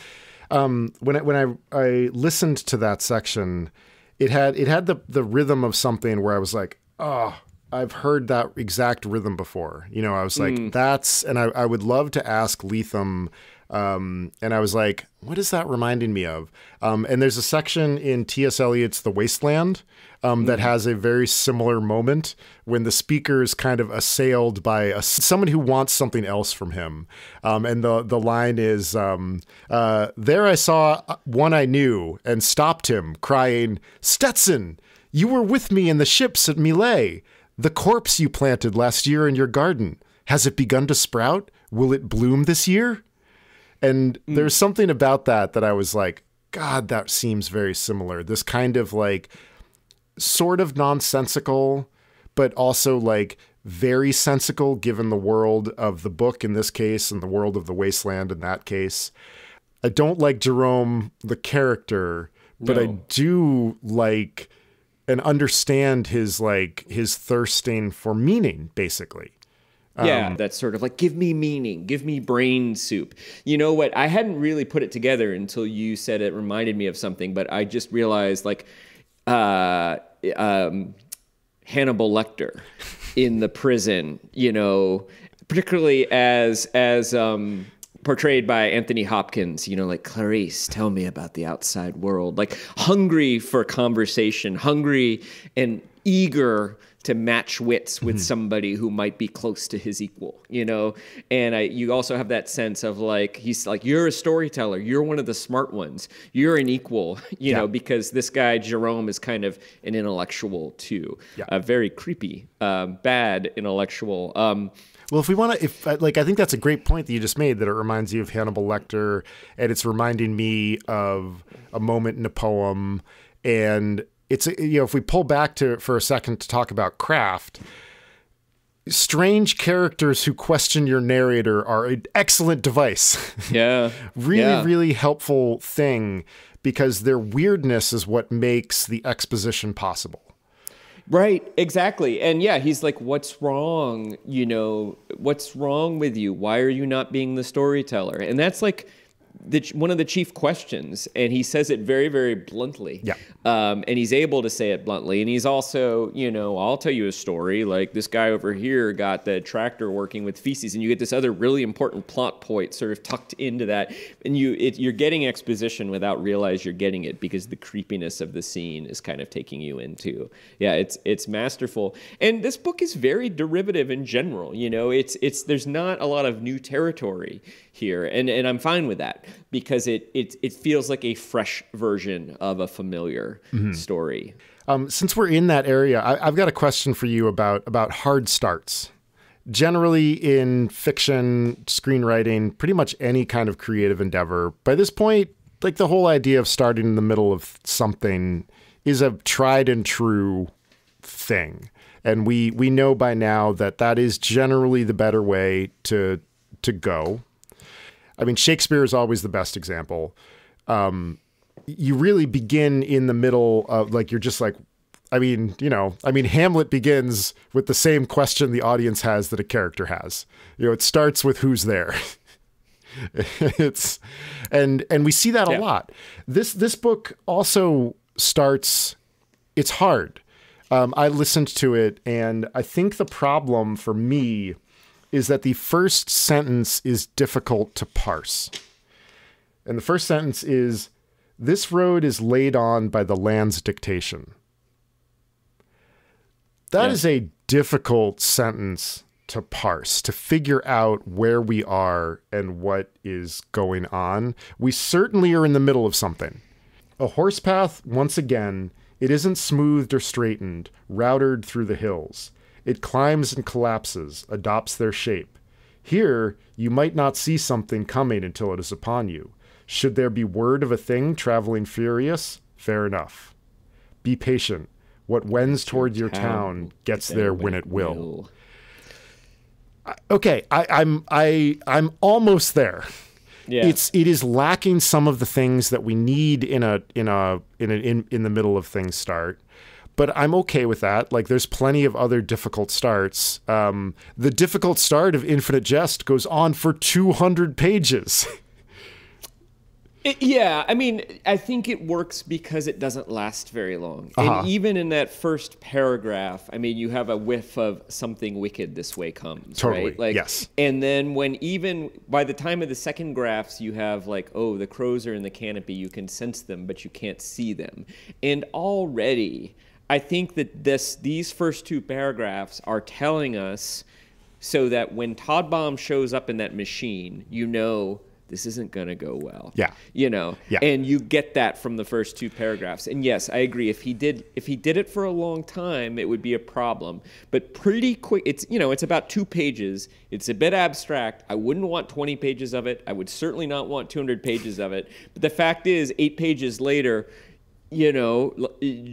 when I listened to that section, it had the rhythm of something where I was like, oh, I've heard that exact rhythm before. I was like, and I would love to ask Lethem. And I was like, what is that reminding me of? And there's a section in T.S. Eliot's The Wasteland that has a very similar moment when the speaker is kind of assailed by someone who wants something else from him. And the line is, there I saw one I knew and stopped him, crying, Stetson, you were with me in the ships at Millet. The corpse you planted last year in your garden, has it begun to sprout? Will it bloom this year? And there's something about that I was like, God, that seems very similar. This kind of like sort of nonsensical, but also like very sensical given the world of the book in this case and the world of The Wasteland in that case. I don't like Jerome, the character, but I do like and understand his thirsting for meaning, basically. Yeah, that's sort of like, give me meaning, give me brain soup. You know what? I hadn't really put it together until you said it reminded me of something, but I just realized Hannibal Lecter in the prison, particularly as portrayed by Anthony Hopkins, like, Clarice, tell me about the outside world, like hungry for conversation, hungry and eager to match wits with somebody who might be close to his equal, And you also have that sense of like, he's like, you're a storyteller. You're one of the smart ones. You're an equal, because this guy, Jerome, is kind of an intellectual too. A very creepy, bad intellectual. Well, if we want to, I think that's a great point that you just made, that it reminds you of Hannibal Lecter, and it's reminding me of a moment in a poem. And it's, if we pull back for a second to talk about craft, strange characters who question your narrator are an excellent device. Yeah. Really helpful thing, because their weirdness is what makes the exposition possible. Right, exactly. And yeah, he's like, what's wrong? What's wrong with you? Why are you not being the storyteller? And that's like one of the chief questions, and he says it very, very bluntly. Yeah. And he's able to say it bluntly. And he's also, I'll tell you a story. Like, this guy over here got the tractor working with feces, and you get this other really important plot point sort of tucked into that. And you're getting exposition without realize you're getting it, because the creepiness of the scene is kind of taking you into. Yeah, it's masterful. And this book is very derivative in general. There's not a lot of new territory here, and I'm fine with that, because it feels like a fresh version of a familiar story. Since we're in that area, I've got a question for you about hard starts. Generally in fiction, screenwriting, pretty much any kind of creative endeavor, by this point, like, the whole idea of starting in the middle of something is a tried and true thing. And we know by now that is generally the better way to go. I mean, Shakespeare is always the best example. You really begin in the middle of, like, you're just like, Hamlet begins with the same question the audience has that a character has. It starts with who's there. And we see that a lot. This book also starts, it's hard. I listened to it, and I think the problem for me is that the first sentence is difficult to parse. And the first sentence is, This road is laid on by the land's dictation. That is a difficult sentence to parse, to figure out where we are and what is going on. We certainly are in the middle of something. A horse path, once again, it isn't smoothed or straightened, routed through the hills. It climbs and collapses, adopts their shape. Here, you might not see something coming until it is upon you. Should there be word of a thing traveling furious? Fair enough. Be patient. What wends toward your town gets there when it will. Okay, I'm almost there. Yeah. It is lacking some of the things that we need in the middle of things start. But I'm okay with that. Like, there's plenty of other difficult starts. The difficult start of Infinite Jest goes on for 200 pages. Yeah, I mean, I think it works because it doesn't last very long. And even in that first paragraph, I mean, you have a whiff of something wicked this way comes, totally. right? Like, yes. And then when even by the time of the second graphs, you have like, oh, the crows are in the canopy. You can sense them, but you can't see them. And already, I think that these first two paragraphs are telling us so that when Todd Baum shows up in that machine, you know, this isn't going to go well. Yeah. You know, yeah. And you get that from the first two paragraphs. And yes, I agree. If he did it for a long time, it would be a problem. But pretty quick, it's about 2 pages. It's a bit abstract. I wouldn't want 20 pages of it. I would certainly not want 200 pages of it. But the fact is, 8 pages later, you know,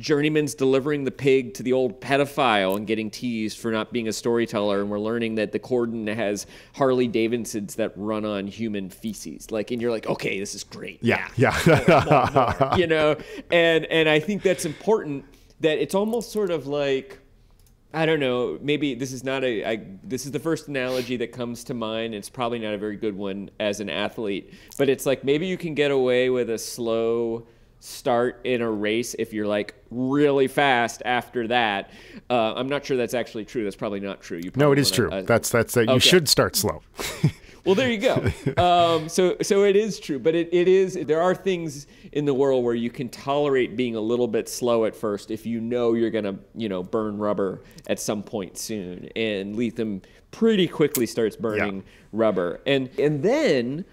Journeyman's delivering the pig to the old pedophile and getting teased for not being a storyteller, and we're learning that the cordon has Harley Davidsons that run on human feces. Like, and you're like, okay, this is great. Yeah. More, you know, and I think that's important. That it's almost sort of like, I don't know, maybe this is not this is the first analogy that comes to mind. It's probably not a very good one as an athlete, but it's like maybe you can get away with a slow start in a race if you're like really fast after that. I'm not sure that's actually true. That's probably not true. No, it is true. That's that. You should start slow. Well, there you go. So it is true, but it is. There are things in the world where you can tolerate being a little bit slow at first if you know you're gonna, burn rubber at some point soon. And Lethem pretty quickly starts burning rubber, and then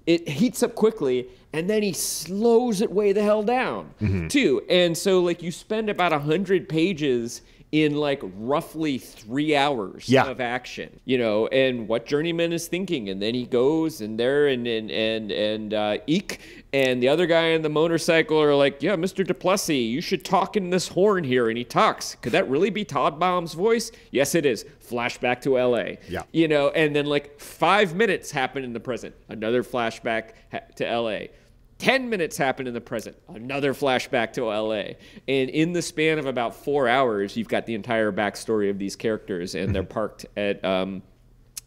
it heats up quickly, and then he slows it way the hell down, too. And so, like, you spend about 100 pages in, like, roughly 3 hours of action, and what Journeyman is thinking. And then he goes, and there, and Eek and the other guy on the motorcycle are like, yeah, Mr. Duplessis, you should talk in this horn here. And he talks. Could that really be Todd Baum's voice? Yes, it is. Flashback to L.A. Yeah. And then, like, 5 minutes happen in the present. Another flashback to L.A. 10 minutes happen in the present. Another flashback to L.A. And in the span of about 4 hours, you've got the entire backstory of these characters, and they're parked at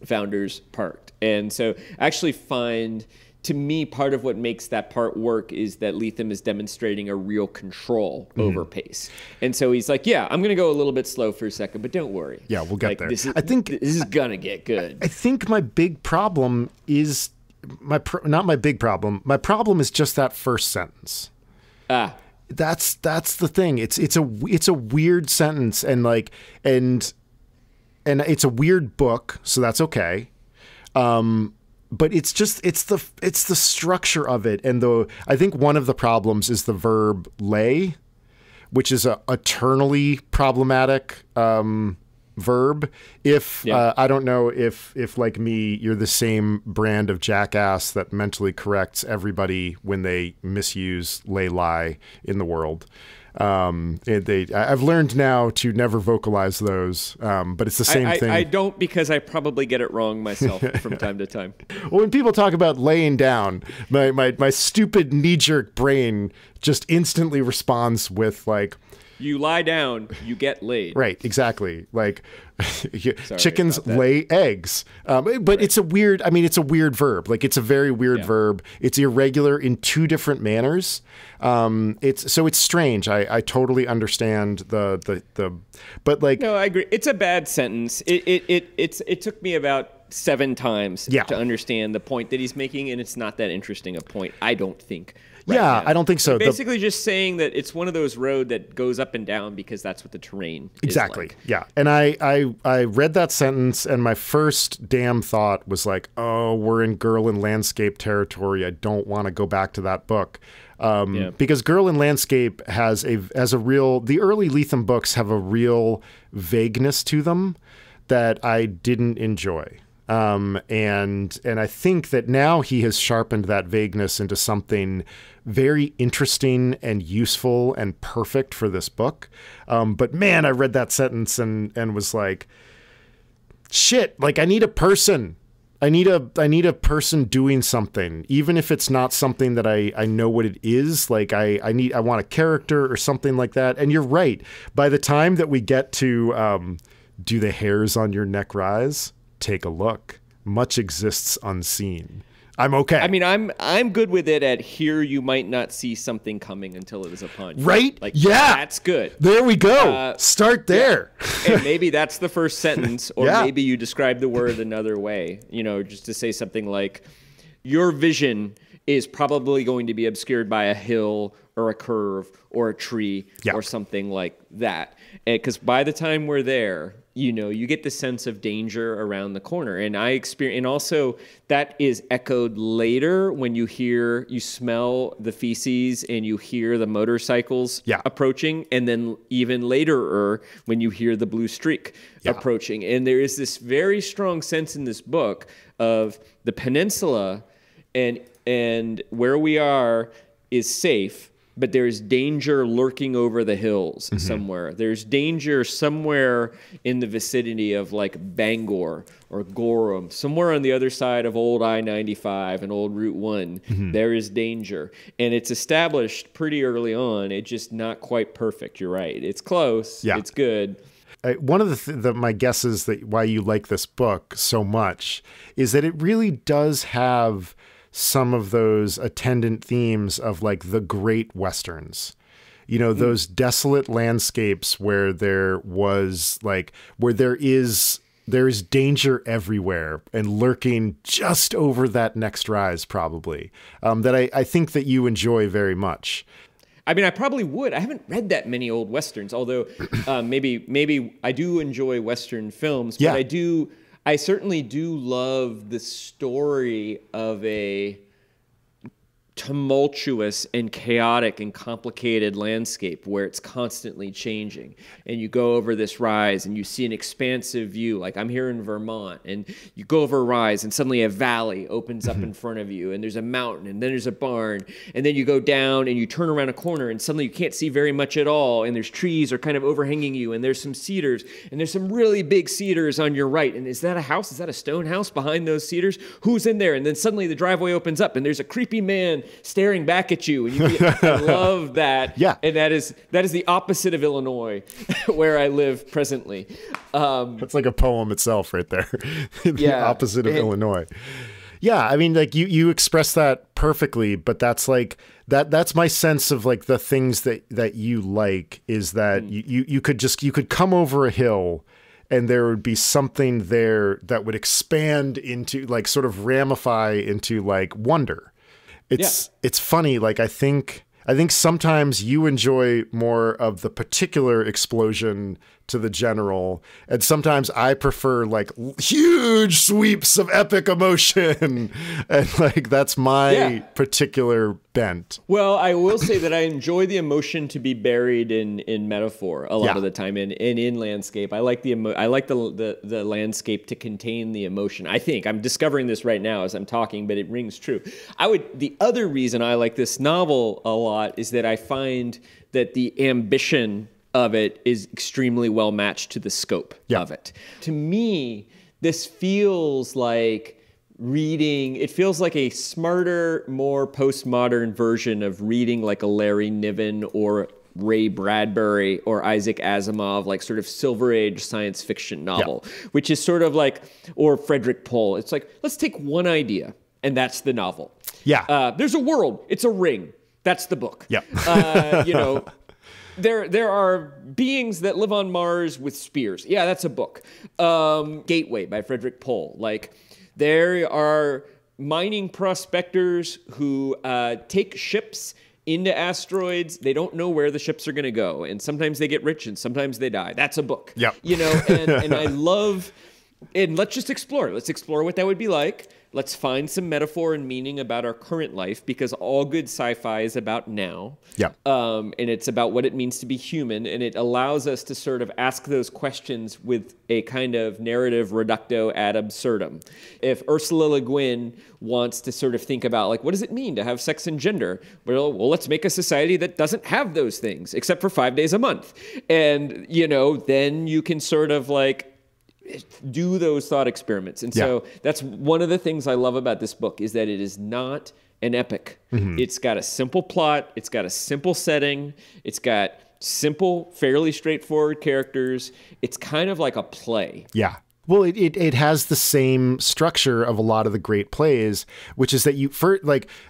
Founders Park. And so I actually find, to me, part of what makes that part work is that Lethem is demonstrating a real control over pace. And so he's like, yeah, I'm going to go a little bit slow for a second, but don't worry. Yeah, we'll get there. I think this is going to get good. I think my big problem is... not my big problem. My problem is just that first sentence. That's the thing. It's a weird sentence, and it's a weird book, so that's okay. But it's the structure of it, and I think one of the problems is the verb lay, which is a eternally problematic verb. I don't know if like me, you're the same brand of jackass that mentally corrects everybody when they misuse lay lie in the world. I've learned now to never vocalize those, but it's the same thing. I don't, because I probably get it wrong myself from time to time. Well, when people talk about laying down, my stupid knee-jerk brain just instantly responds with like, you lie down, you get laid. Right, exactly. Like chickens lay eggs. But it's a weird verb. Like, it's a very weird verb. It's irregular in 2 different manners. It's strange. I totally understand the but like, no, I agree. It's a bad sentence. It took me about 7 times Yeah. to understand the point that he's making, and it's not that interesting a point, I don't think. Yeah, I don't think so. Basically just saying that it's one of those roads that goes up and down because that's what the terrain Exactly. is like. Yeah. And I read that sentence, and my first damn thought was like, oh, we're in Girl in Landscape territory. I don't want to go back to that book. Because Girl in Landscape has a real, the early Lethem books have a real vagueness to them that I didn't enjoy. And I think that now he has sharpened that vagueness into something very interesting and useful and perfect for this book. But man, I read that sentence and was like, shit, like I need a person. I need a person doing something, even if it's not something that I know what it is. Like I want a character or something like that. And you're right. By the time that we get to, do the hairs on your neck rise? Take a look. Much exists unseen. I'm okay. I mean, I'm good with it at here you might not see something coming until it is upon you. Right? Like, yeah. That's good. There we go. Start there. Yeah. And maybe that's the first sentence, or Yeah. maybe you describe the word another way, just to say something like, your vision is probably going to be obscured by a hill or a curve or a tree or something like that. Because by the time we're there, you get the sense of danger around the corner. And and also that is echoed later when you smell the feces and you hear the motorcycles approaching. And then even later when you hear the blue streak approaching. And there is this very strong sense in this book of the peninsula and where we are is safe, but there's danger lurking over the hills somewhere. There's danger somewhere in the vicinity of like Bangor or Gorham, somewhere on the other side of old I-95 and old Route 1. There is danger. And it's established pretty early on. It's just not quite perfect. You're right. It's close. Yeah. It's good. One of my guesses that why you like this book so much is that it really does have some of those attendant themes of like the great Westerns, those desolate landscapes where there is danger everywhere and lurking just over that next rise, probably, that I think that you enjoy very much. I mean, I probably would. I haven't read that many old Westerns, although maybe I do enjoy Western films, but I certainly do love the story of a tumultuous and chaotic and complicated landscape where it's constantly changing. And you go over this rise and you see an expansive view. Like I'm here in Vermont, and you go over a rise and suddenly a valley opens up in front of you, and there's a mountain, and then there's a barn, and then you go down and you turn around a corner and suddenly you can't see very much at all, and there's trees are kind of overhanging you, and there's some cedars, and there's some really big cedars on your right. And is that a house? Is that a stone house behind those cedars? Who's in there? And then suddenly the driveway opens up and there's a creepy man staring back at you, and I love that. Yeah. And that is the opposite of Illinois, where I live presently. That's like a poem itself, right there. The opposite of Illinois. Yeah, I mean, like you express that perfectly, but that's like that's my sense of like the things that you like is that you could come over a hill and there would be something there that would expand into like sort of ramify into like wonder. It's funny. Like I think sometimes you enjoy more of the particular explosion to the general, and sometimes I prefer like huge sweeps of epic emotion, and like that's my particular bent. Well, I will say that I enjoy the emotion to be buried in metaphor a lot of the time, and in landscape. I like the landscape to contain the emotion. I think I'm discovering this right now as I'm talking, but it rings true. The other reason I like this novel a lot is that I find that the ambition of it is extremely well matched to the scope of it. To me, this feels like it feels like a smarter, more postmodern version of reading like a Larry Niven or Ray Bradbury or Isaac Asimov, like sort of Silver Age science fiction novel, which is sort of like, or Frederick Pohl. It's like, let's take one idea, and that's the novel. Yeah. There's a world. It's a ring. That's the book. Yeah. there are beings that live on Mars with spears. Yeah, that's a book. Gateway by Frederick Pohl. Like, there are mining prospectors who take ships into asteroids. They don't know where the ships are going to go, and sometimes they get rich and sometimes they die. That's a book. Yep. You know, and I love, and let's just explore. Let's explore what that would be like. Let's find some metaphor and meaning about our current life, because all good sci-fi is about now. Yeah. And it's about what it means to be human, and it allows us to sort of ask those questions with a kind of narrative reducto ad absurdum. If Ursula Le Guin wants to sort of think about, like, what does it mean to have sex and gender? Well, let's make a society that doesn't have those things, except for 5 days a month. And, you know, then you can sort of, like, do those thought experiments. And so that's one of the things I love about this book, is that it is not an epic. It's got a simple plot. It's got a simple setting. It's got simple, fairly straightforward characters. It's kind of like a play. Yeah. Well, it has the same structure of a lot of the great plays, which is that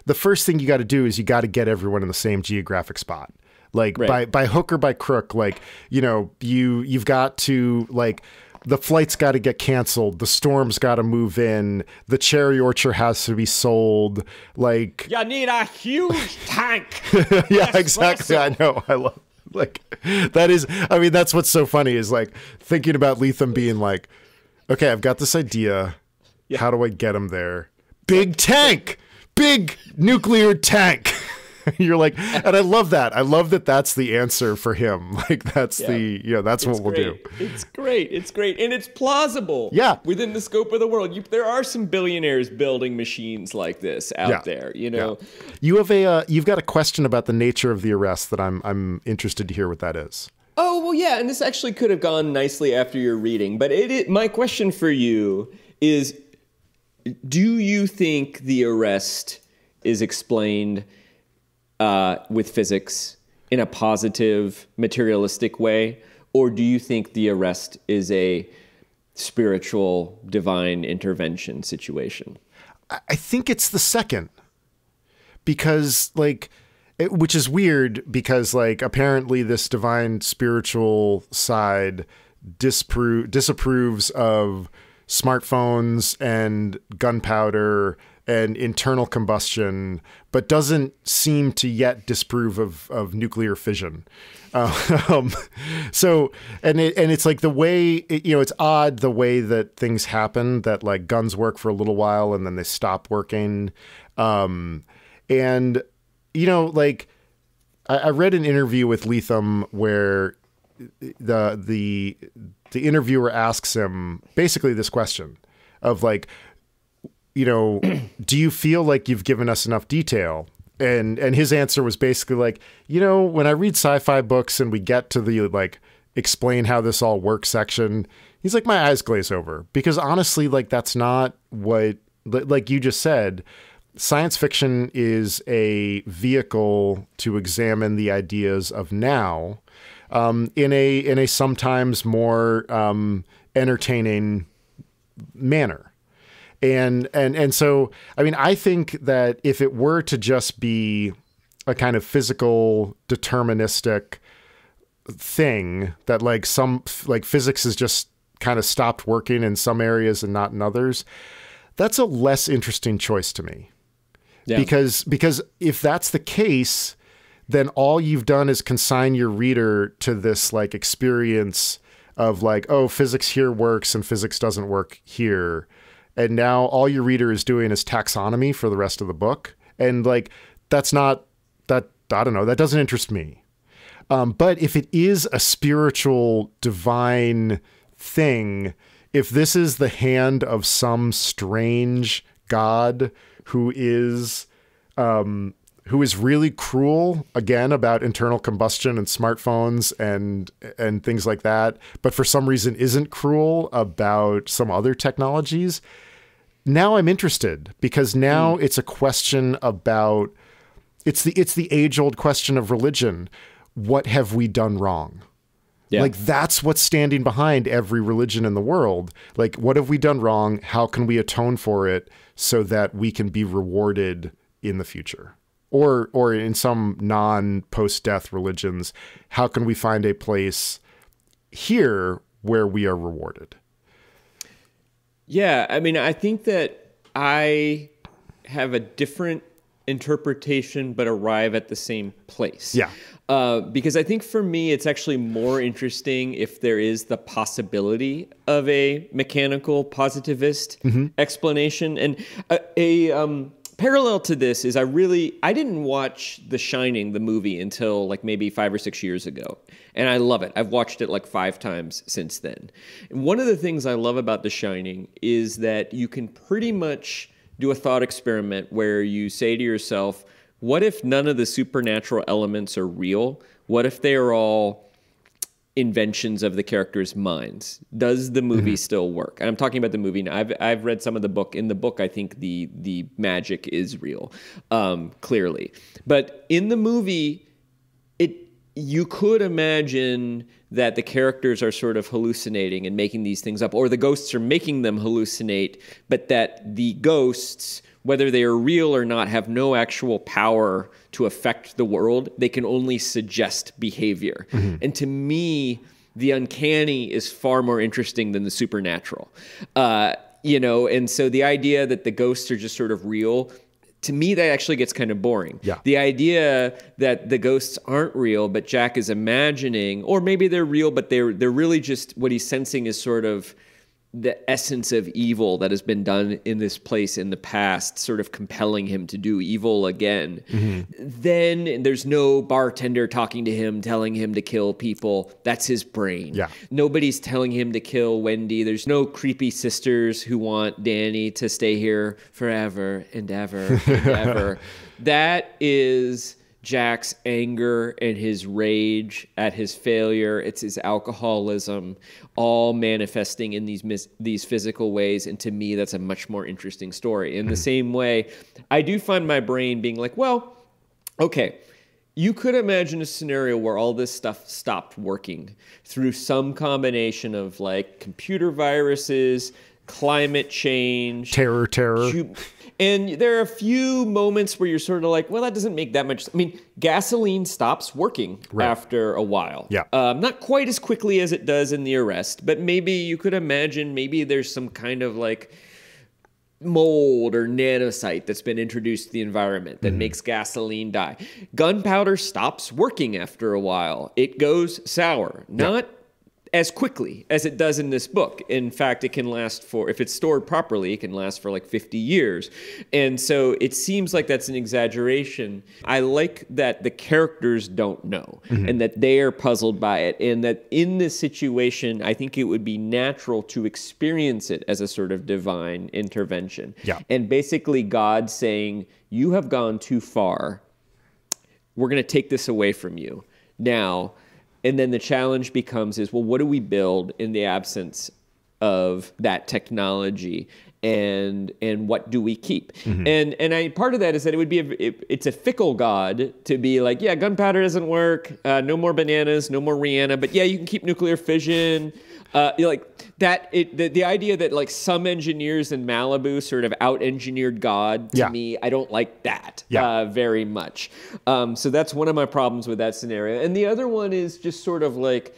the first thing you got to do is you got to get everyone in the same geographic spot. Like, right. by hook or by crook, like, you know, you've got to, like, the flight's got to get canceled. The storm's got to move in. The cherry orchard has to be sold. Like, you need a huge tank. Yeah, exactly. I know. I love, like, that is, I mean, that's what's so funny is, like, thinking about Lethem being like, okay, I've got this idea. Yeah. How do I get him there? Big tank, big nuclear tank. You're like, and I love that. I love that that's the answer for him. Like, that's that's what we'll do. It's great. It's great. And it's plausible. Yeah. Within the scope of the world. There are some billionaires building machines like this out there, you know. Yeah. You've got a question about the nature of the arrest that I'm interested to hear what that is. Oh, well, yeah. And this actually could have gone nicely after your reading. But my question for you is, do you think the arrest is explained with physics in a positive, materialistic way? Or do you think the arrest is a spiritual, divine intervention situation? I think it's the second. Because, like, which is weird, because, like, apparently this divine spiritual side disapproves of smartphones and gunpowder and internal combustion, but doesn't seem to yet disprove of nuclear fission. So, and it's like the way, it's odd the way that things happen, that, like, guns work for a little while and then they stop working. And, like, I read an interview with Lethem where the interviewer asks him basically this question of, like, do you feel like you've given us enough detail? And his answer was basically like, when I read sci-fi books and we get to the, like, explain how this all works section, he's like, my eyes glaze over. Because honestly, like, that's not what, like you just said, science fiction is a vehicle to examine the ideas of now in a sometimes more entertaining manner. And so, I mean, I think that if it were to just be a kind of physical, deterministic thing, that, like, physics has just kind of stopped working in some areas and not in others, that's a less interesting choice to me. Yeah. Because if that's the case, then all you've done is consign your reader to this, like, experience of, like, oh, physics here works and physics doesn't work here. And now all your reader is doing is taxonomy for the rest of the book. And, like, that's not, that, I don't know, that doesn't interest me. But if it is a spiritual, divine thing, if this is the hand of some strange God who is really cruel, again, about internal combustion and smartphones and things like that, but for some reason isn't cruel about some other technologies, now I'm interested, because now it's a question about, it's the age-old question of religion. What have we done wrong? Yeah. Like, that's what's standing behind every religion in the world. Like, what have we done wrong? How can we atone for it so that we can be rewarded in the future? or in some non-post-death religions, how can we find a place here where we are rewarded? Yeah, I mean, I think that I have a different interpretation but arrive at the same place. Yeah. Because I think for me, it's actually more interesting if there is the possibility of a mechanical positivist explanation. And a parallel to this is I didn't watch The Shining, the movie, until like maybe 5 or 6 years ago. And I love it. I've watched it like 5 times since then. And one of the things I love about The Shining is that you can pretty much do a thought experiment where you say to yourself, what if none of the supernatural elements are real? What if they are all inventions of the characters' minds? Does the movie still work? And I'm talking about the movie now. I've read some of the book. In the book, I think the magic is real, clearly. But in the movie, you could imagine that the characters are sort of hallucinating and making these things up, or the ghosts are making them hallucinate, but that the ghosts, whether they are real or not, have no actual power to affect the world. They can only suggest behavior. And to me, the uncanny is far more interesting than the supernatural. And so the idea that the ghosts are just sort of real, to me, that actually gets kind of boring. Yeah. The idea that the ghosts aren't real, but Jack is imagining, or maybe they're real, but they're really just, what he's sensing is sort of the essence of evil that has been done in this place in the past, sort of compelling him to do evil again. Then there's no bartender talking to him, telling him to kill people. That's his brain. Yeah. Nobody's telling him to kill Wendy. There's no creepy sisters who want Danny to stay here forever and ever and ever. That is Jack's anger and his rage at his failure. It's his alcoholism, all manifesting in these physical ways. And to me, that's a much more interesting story. In the same way, I do find my brain being like, well, okay, you could imagine a scenario where all this stuff stopped working through some combination of like computer viruses, climate change, Terror. And there are a few moments where you're sort of like, well, that doesn't make that much. I mean, gasoline stops working after a while. Yeah. Not quite as quickly as it does in The Arrest, but maybe you could imagine maybe there's some kind of like mold or nanosite that's been introduced to the environment that makes gasoline die. Gunpowder stops working after a while. It goes sour. Not as quickly as it does in this book. In fact, it can last for, if it's stored properly, it can last for like 50 years. And so it seems like that's an exaggeration. I like that the characters don't know and that they are puzzled by it, and that in this situation, I think it would be natural to experience it as a sort of divine intervention. Yeah. And basically God saying, you have gone too far. We're going to take this away from you now. And then the challenge becomes well, what do we build in the absence of that technology, and what do we keep? And part of that is that it would be it's a fickle God to be like, yeah, gunpowder doesn't work, no more bananas, no more Rihanna, but yeah, you can keep nuclear fission. Like that, the idea that like some engineers in Malibu sort of out-engineered God, to me, I don't like that very much. So that's one of my problems with that scenario. And the other one is just sort of like,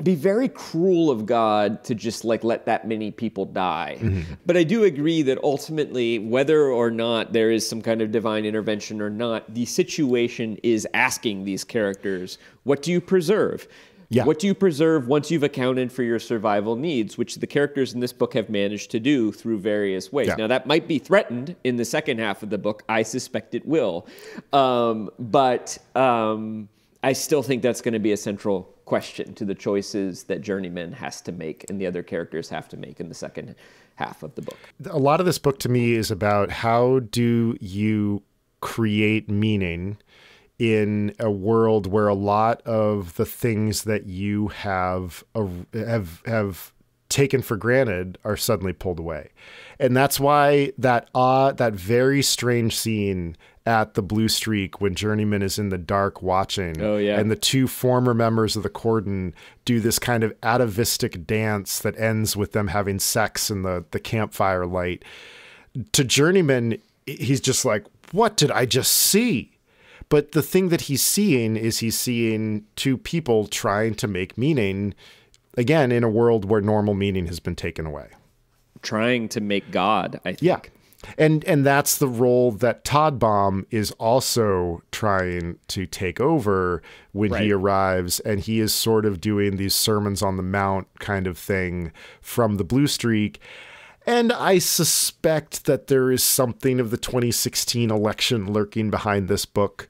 be very cruel of God to just like let that many people die. But I do agree that ultimately, whether or not there is some kind of divine intervention or not, the situation is asking these characters, what do you preserve? What do you preserve once you've accounted for your survival needs, which the characters in this book have managed to do through various ways. Now, that might be threatened in the second half of the book. I suspect it will. But I still think that's going to be a central question to the choices that Journeyman has to make and the other characters have to make in the second half of the book. A lot of this book to me is about how do you create meaning in a world where a lot of the things that you have taken for granted are suddenly pulled away. And that's why that very strange scene at the Blue Streak when Journeyman is in the dark watching, and the two former members of the Cordon do this kind of atavistic dance that ends with them having sex in the campfire light. To Journeyman, he's just like, what did I just see? But the thing that he's seeing is he's seeing two people trying to make meaning, again, in a world where normal meaning has been taken away. Trying to make God, I think. Yeah. And that's the role that Todd Baum is also trying to take over when he arrives, and he is sort of doing these sermons on the Mount kind of thing from the Blue Streak. And I suspect that there is something of the 2016 election lurking behind this book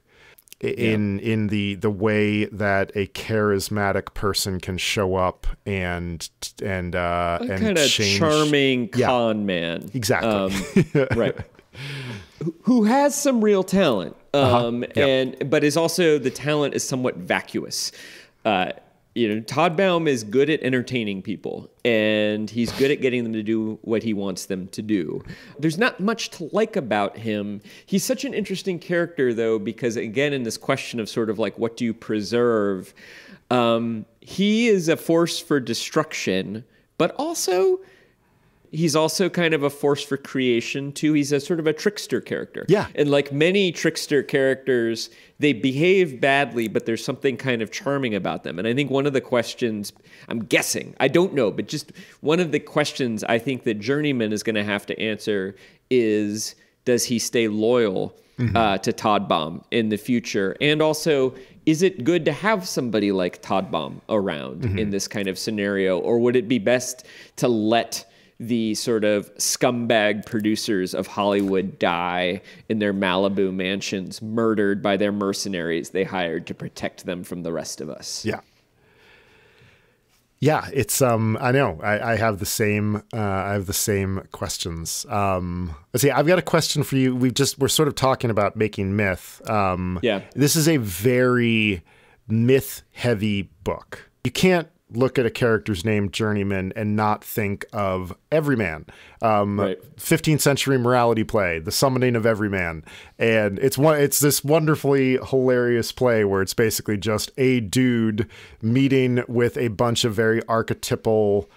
in the way that a charismatic person can show up and kind of charming con man. Exactly. Right. Who has some real talent. But is also, the talent is somewhat vacuous. Todd Baum is good at entertaining people, and he's good at getting them to do what he wants them to do. There's not much to like about him. He's such an interesting character, though, because, again, in this question of sort of like, what do you preserve? He is a force for destruction, but also he's also kind of a force for creation, too. He's a sort of a trickster character. Yeah. And like many trickster characters, they behave badly, but there's something kind of charming about them. And I think one of the questions, I'm guessing, I don't know, but just one of the questions I think that Journeyman is going to have to answer is, does he stay loyal to Todd Baum in the future? And also, is it good to have somebody like Todd Baum around in this kind of scenario? Or would it be best to let the sort of scumbag producers of Hollywood die in their Malibu mansions, murdered by their mercenaries they hired to protect them from the rest of us? Yeah. Yeah, it's I know. I have the same questions. Let's see, I've got a question for you. We're sort of talking about making myth. This is a very myth-heavy book. You can't look at a character's name, Journeyman, and not think of Everyman. 15th century morality play, The Summoning of Everyman. And it's this wonderfully hilarious play where it's basically just a dude meeting with a bunch of very archetypal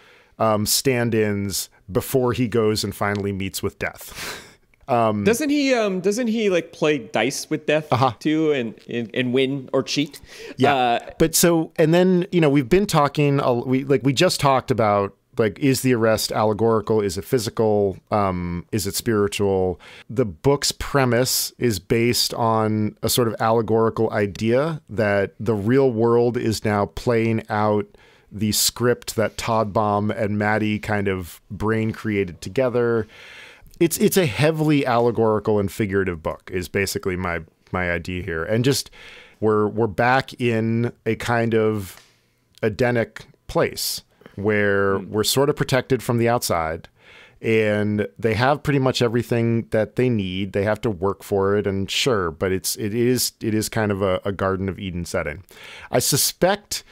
stand-ins before he goes and finally meets with death. Doesn't he like play dice with death too and win or cheat? Yeah. But so, and then, we've been talking, we just talked about, like, is the arrest allegorical? Is it physical? Is it spiritual? The book's premise is based on a sort of allegorical idea that the real world is now playing out the script that Todd Baum and Maddie kind of brain created together. It's a heavily allegorical and figurative book is basically my idea here. And just we're back in a kind of Edenic place where we're sort of protected from the outside, and they have pretty much everything that they need. They have to work for it, and sure, but it is kind of a Garden of Eden setting. I suspect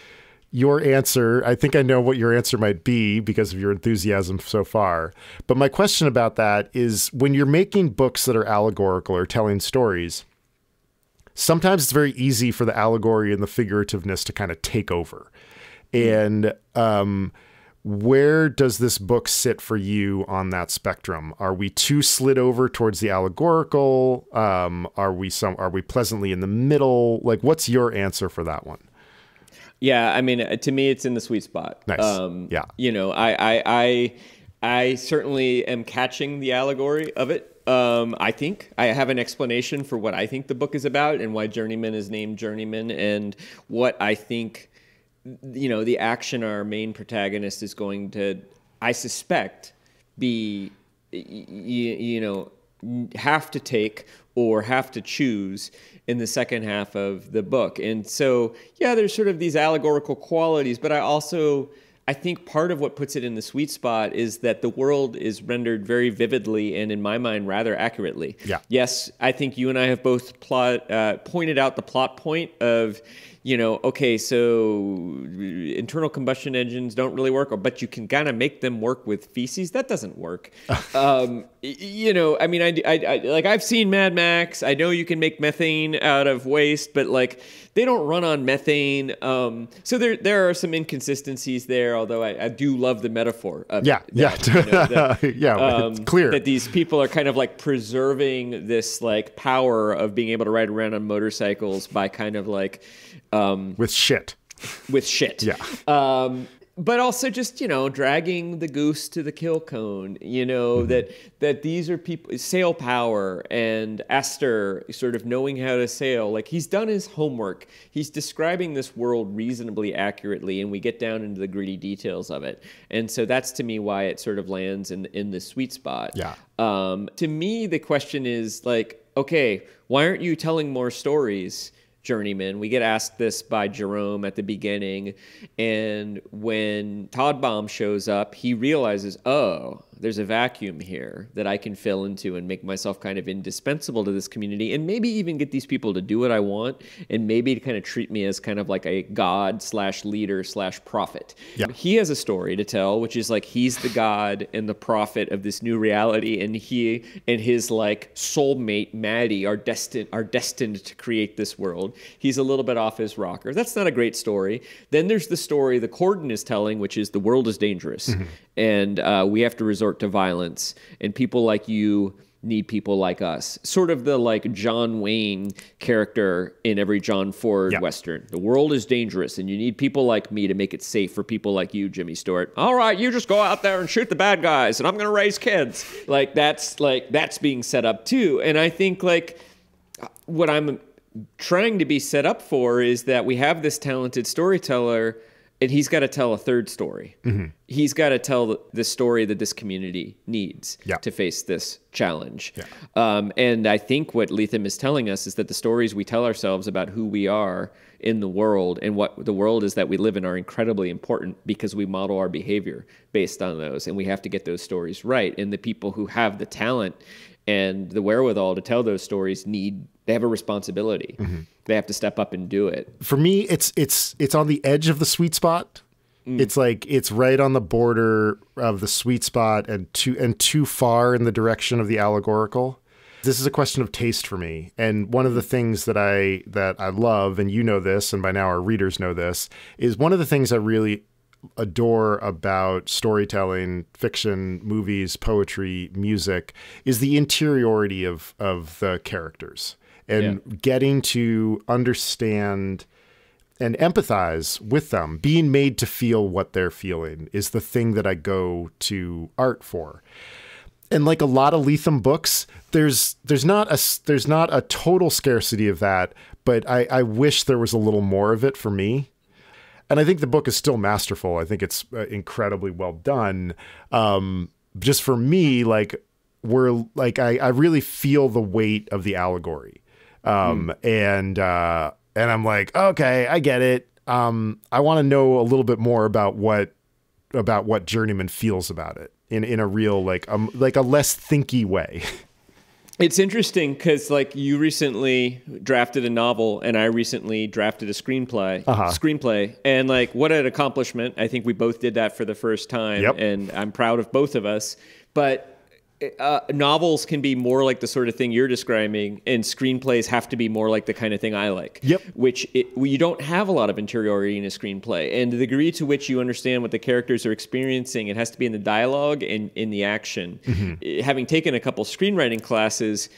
your answer, I think I know what your answer might be because of your enthusiasm so far. But my question about that is, when you're making books that are allegorical or telling stories, sometimes it's very easy for the allegory and the figurativeness to kind of take over. And where does this book sit for you on that spectrum? Are we too slid over towards the allegorical? Are we pleasantly in the middle? Like, what's your answer for that one? Yeah, I mean, to me, it's in the sweet spot. Nice. Yeah. I certainly am catching the allegory of it. I think I have an explanation for what I think the book is about and why Journeyman is named Journeyman, and what I think, the action our main protagonist is going to, I suspect, be, have to take or have to choose in the second half of the book. And so, yeah, there's sort of these allegorical qualities, but I think part of what puts it in the sweet spot is that the world is rendered very vividly and, in my mind, rather accurately. Yeah. Yes, I think you and I have both pointed out the plot point of, okay, so internal combustion engines don't really work, but you can kind of make them work with feces. That doesn't work. I mean, I've seen Mad Max. I know you can make methane out of waste, but like they don't run on methane. So there are some inconsistencies there. although I do love the metaphor of yeah, that, yeah, you know, that, yeah. It's clear that these people are kind of like preserving this like power of being able to ride around on motorcycles by kind of like with shit. Yeah. But also just, you know, dragging the goose to the kill cone, you know, that these are people, sail power and Esther sort of knowing how to sail. Like, he's done his homework. He's describing this world reasonably accurately, and we get down into the gritty details of it. And so that's, to me, why it sort of lands in the sweet spot. Yeah. To me, the question is, like, okay, why aren't you telling more stories, Journeyman? We get asked this by Jerome at the beginning, and when Todd Baum shows up, he realizes, oh, there's a vacuum here that I can fill into and make myself kind of indispensable to this community, and maybe even get these people to do what I want, and maybe to kind of treat me as kind of like a god / leader / prophet. Yeah. He has a story to tell, which is like he's the god and the prophet of this new reality, and he and his like soulmate Maddie are destined to create this world. He's a little bit off his rocker. That's not a great story. Then there's the story the Corden is telling, which is the world is dangerous, and we have to resort to violence, and people like you need people like us. Sort of the like John Wayne character in every John Ford Western. The world is dangerous, and you need people like me to make it safe for people like you, Jimmy Stewart. All right, you just go out there and shoot the bad guys, and I'm going to raise kids. That's being set up too. And I think like what I'm trying to be set up for is that we have this talented storyteller, and he's got to tell a third story. He's got to tell the story that this community needs to face this challenge. And I think what Lethem is telling us is that the stories we tell ourselves about who we are in the world and what the world is that we live in are incredibly important, because we model our behavior based on those, and we have to get those stories right. And the people who have the talent and the wherewithal to tell those stories they have a responsibility. They have to step up and do it. For me, it's on the edge of the sweet spot. It's like it's right on the border of the sweet spot and too far in the direction of the allegorical. This is a question of taste for me. And one of the things that I love, and you know this, and by now our readers know this, is one of the things I really adore about storytelling, fiction, movies, poetry, music, is the interiority of the characters. And getting to understand and empathize with them, being made to feel what they're feeling, is the thing that I go to art for. And like a lot of Lethem books, there's not a total scarcity of that, but I wish there was a little more of it for me. And I think the book is still masterful. I think it's incredibly well done. Just for me, like I really feel the weight of the allegory. And I'm like, okay, I get it. I want to know a little bit more about what Journeyman feels about it in a real, like a less thinky way. It's interesting because like you recently drafted a novel and I recently drafted a screenplay, and like what an accomplishment. I think we both did that for the first time, and I'm proud of both of us. But novels can be more like the sort of thing you're describing, and screenplays have to be more like the kind of thing I like. You don't have a lot of interiority in a screenplay, and the degree to which you understand what the characters are experiencing, it has to be in the dialogue and in the action. Having taken a couple screenwriting classes,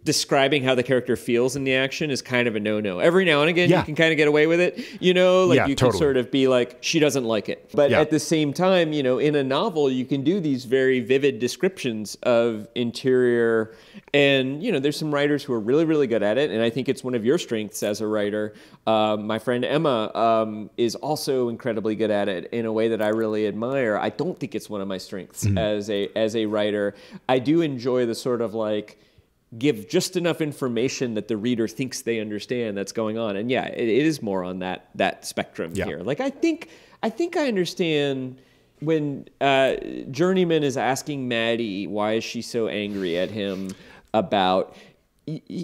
describing how the character feels in the action is kind of a no-no. Every now and again, you can kind of get away with it, you know, like you can sort of be like, she doesn't like it. But at the same time, you know, in a novel, you can do these very vivid descriptions of interior. And, you know, there's some writers who are really, really good at it. And I think it's one of your strengths as a writer. My friend Emma is also incredibly good at it in a way that I really admire. I don't think it's one of my strengths as a writer. I do enjoy the sort of like, give just enough information that the reader thinks they understand that's going on. And it is more on that spectrum here. Like I think I understand when Journeyman is asking Maddie why is she so angry at him about,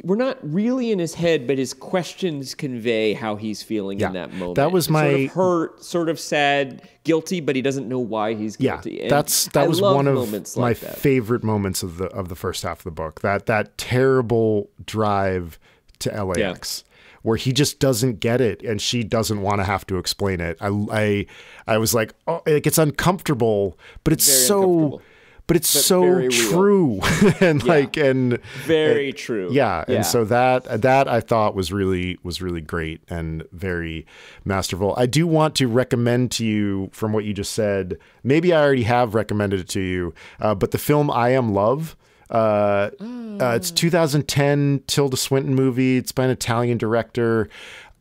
we're not really in his head, but his questions convey how he's feeling in that moment. That was my sort of hurt, sort of sad, guilty, but he doesn't know why he's guilty. Yeah, that was one of my favorite moments of the first half of the book. That terrible drive to LAX, where he just doesn't get it and she doesn't want to have to explain it. I was like, oh, like it's uncomfortable, but it's but so true. And very true. Yeah. And so that I thought was really great and very masterful. I do want to recommend to you, from what you just said, maybe I already have recommended it to you, but the film I Am Love. It's 2010 Tilda Swinton movie. It's by an Italian director.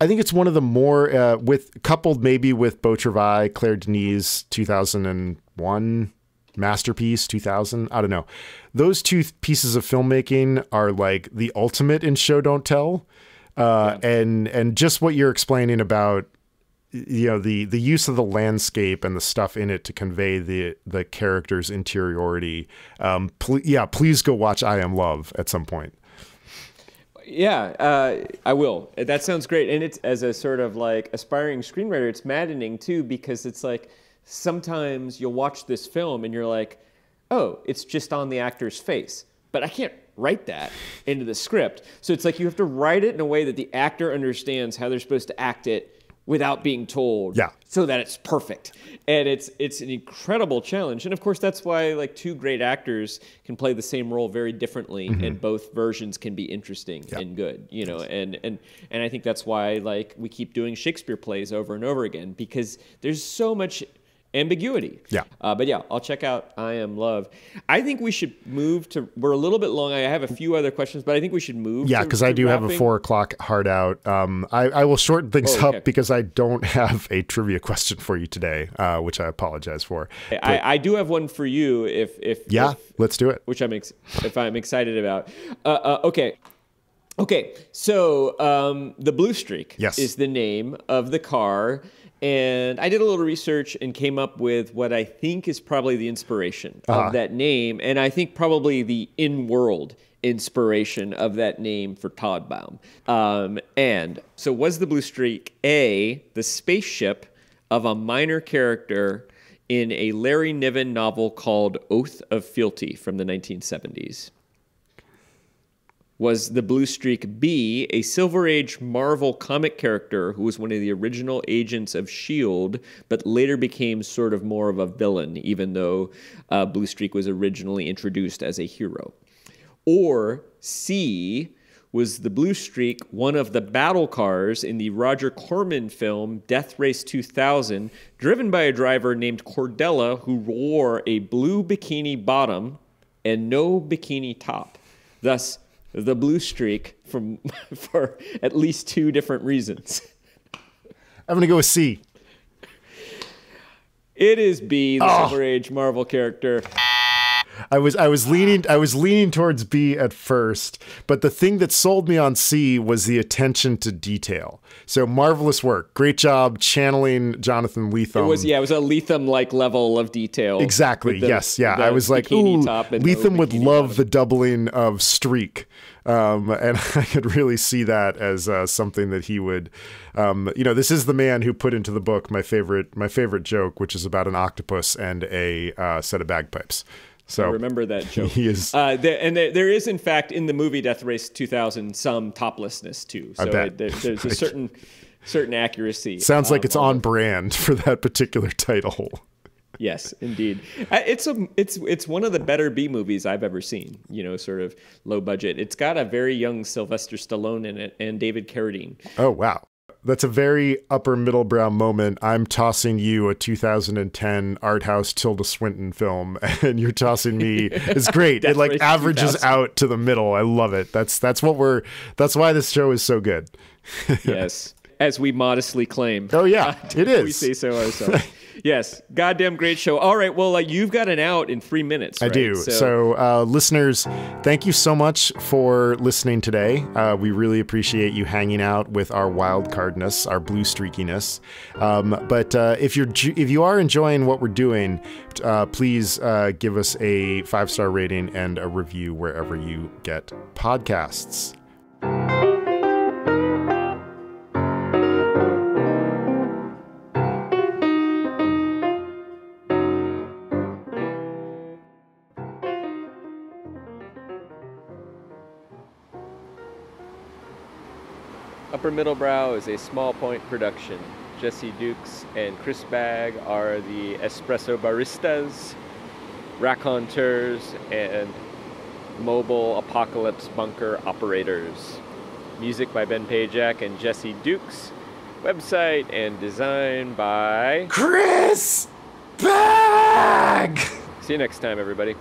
I think it's one of the more coupled maybe with Beau Travail, Claire Denis, 2001 masterpiece, 2000. I don't know. Those two pieces of filmmaking are like the ultimate in show don't tell. And just what you're explaining about, you know, the use of the landscape and the stuff in it to convey the character's interiority. Please go watch I Am Love at some point. Yeah, I will. That sounds great. And it's, as a sort of like aspiring screenwriter, it's maddening too, because it's like sometimes you'll watch this film and you're like, oh, it's just on the actor's face. But I can't write that into the script. So it's like you have to write it in a way that the actor understands how they're supposed to act it without being told, so that it's perfect. And it's an incredible challenge. And of course, that's why like two great actors can play the same role very differently, and both versions can be interesting and good, you know. And I think that's why like we keep doing Shakespeare plays over and over again, because there's so much ambiguity. But yeah, I'll check out I Am Love. I think we should move to, we're a little bit long. I have a few other questions, but I think we should move. Yeah, because I do have a 4 o'clock hard out. I will shorten things up because I don't have a trivia question for you today, which I apologize for. I do have one for you if let's do it. Which I'm excited about. Okay, so the Blue Streak is the name of the car. And I did a little research and came up with what I think is probably the inspiration of that name, and I think probably the in-world inspiration of that name for Todd Baum. And so was the Blue Streak A, the spaceship of a minor character in a Larry Niven novel called Oath of Fealty from the 1970s? Was the Blue Streak B, a Silver Age Marvel comic character who was one of the original agents of S.H.I.E.L.D., but later became sort of more of a villain, even though Blue Streak was originally introduced as a hero? Or C, was the Blue Streak one of the battle cars in the Roger Corman film Death Race 2000, driven by a driver named Cordella who wore a blue bikini bottom and no bikini top? Thus, the Blue Streak for at least 2 different reasons. I'm going to go with C. It is B, the Silver Age Marvel character. I was leaning towards B at first, but the thing that sold me on C was the attention to detail. So marvelous work. Great job channeling Jonathan Lethem. It was a Lethem-like level of detail. Exactly. Yes. Yeah. I was like, ooh, Lethem would love the doubling of streak. And I could really see that as something that he would, this is the man who put into the book my favorite joke, which is about an octopus and a set of bagpipes. So I remember that joke. He is, there is in fact in the movie Death Race 2000 some toplessness too. So there's a certain accuracy. Sounds like it's on brand for that particular title. Yes, indeed. It's one of the better B movies I've ever seen. You know, sort of low budget. It's got a very young Sylvester Stallone in it and David Carradine. Oh wow. That's a very upper middlebrow moment. I'm tossing you a 2010 art house Tilda Swinton film, and you're tossing me. It's great. It like averages out to the middle. I love it. That's why this show is so good. Yes, as we modestly claim. Oh yeah, it is. We say so ourselves. Yes, goddamn great show. All right, well, you've got an out in 3 minutes, right? I do. So listeners, thank you so much for listening today. We really appreciate you hanging out with our wild cardness, our blue streakiness. But if you are enjoying what we're doing, please give us a 5-star rating and a review wherever you get podcasts. Upper Middlebrow is a Small Point production. Jesse Dukes and Chris Bagg are the espresso baristas, raconteurs, and mobile apocalypse bunker operators. Music by Ben Pajak and Jesse Dukes. Website and design by Chris Bagg! See you next time, everybody.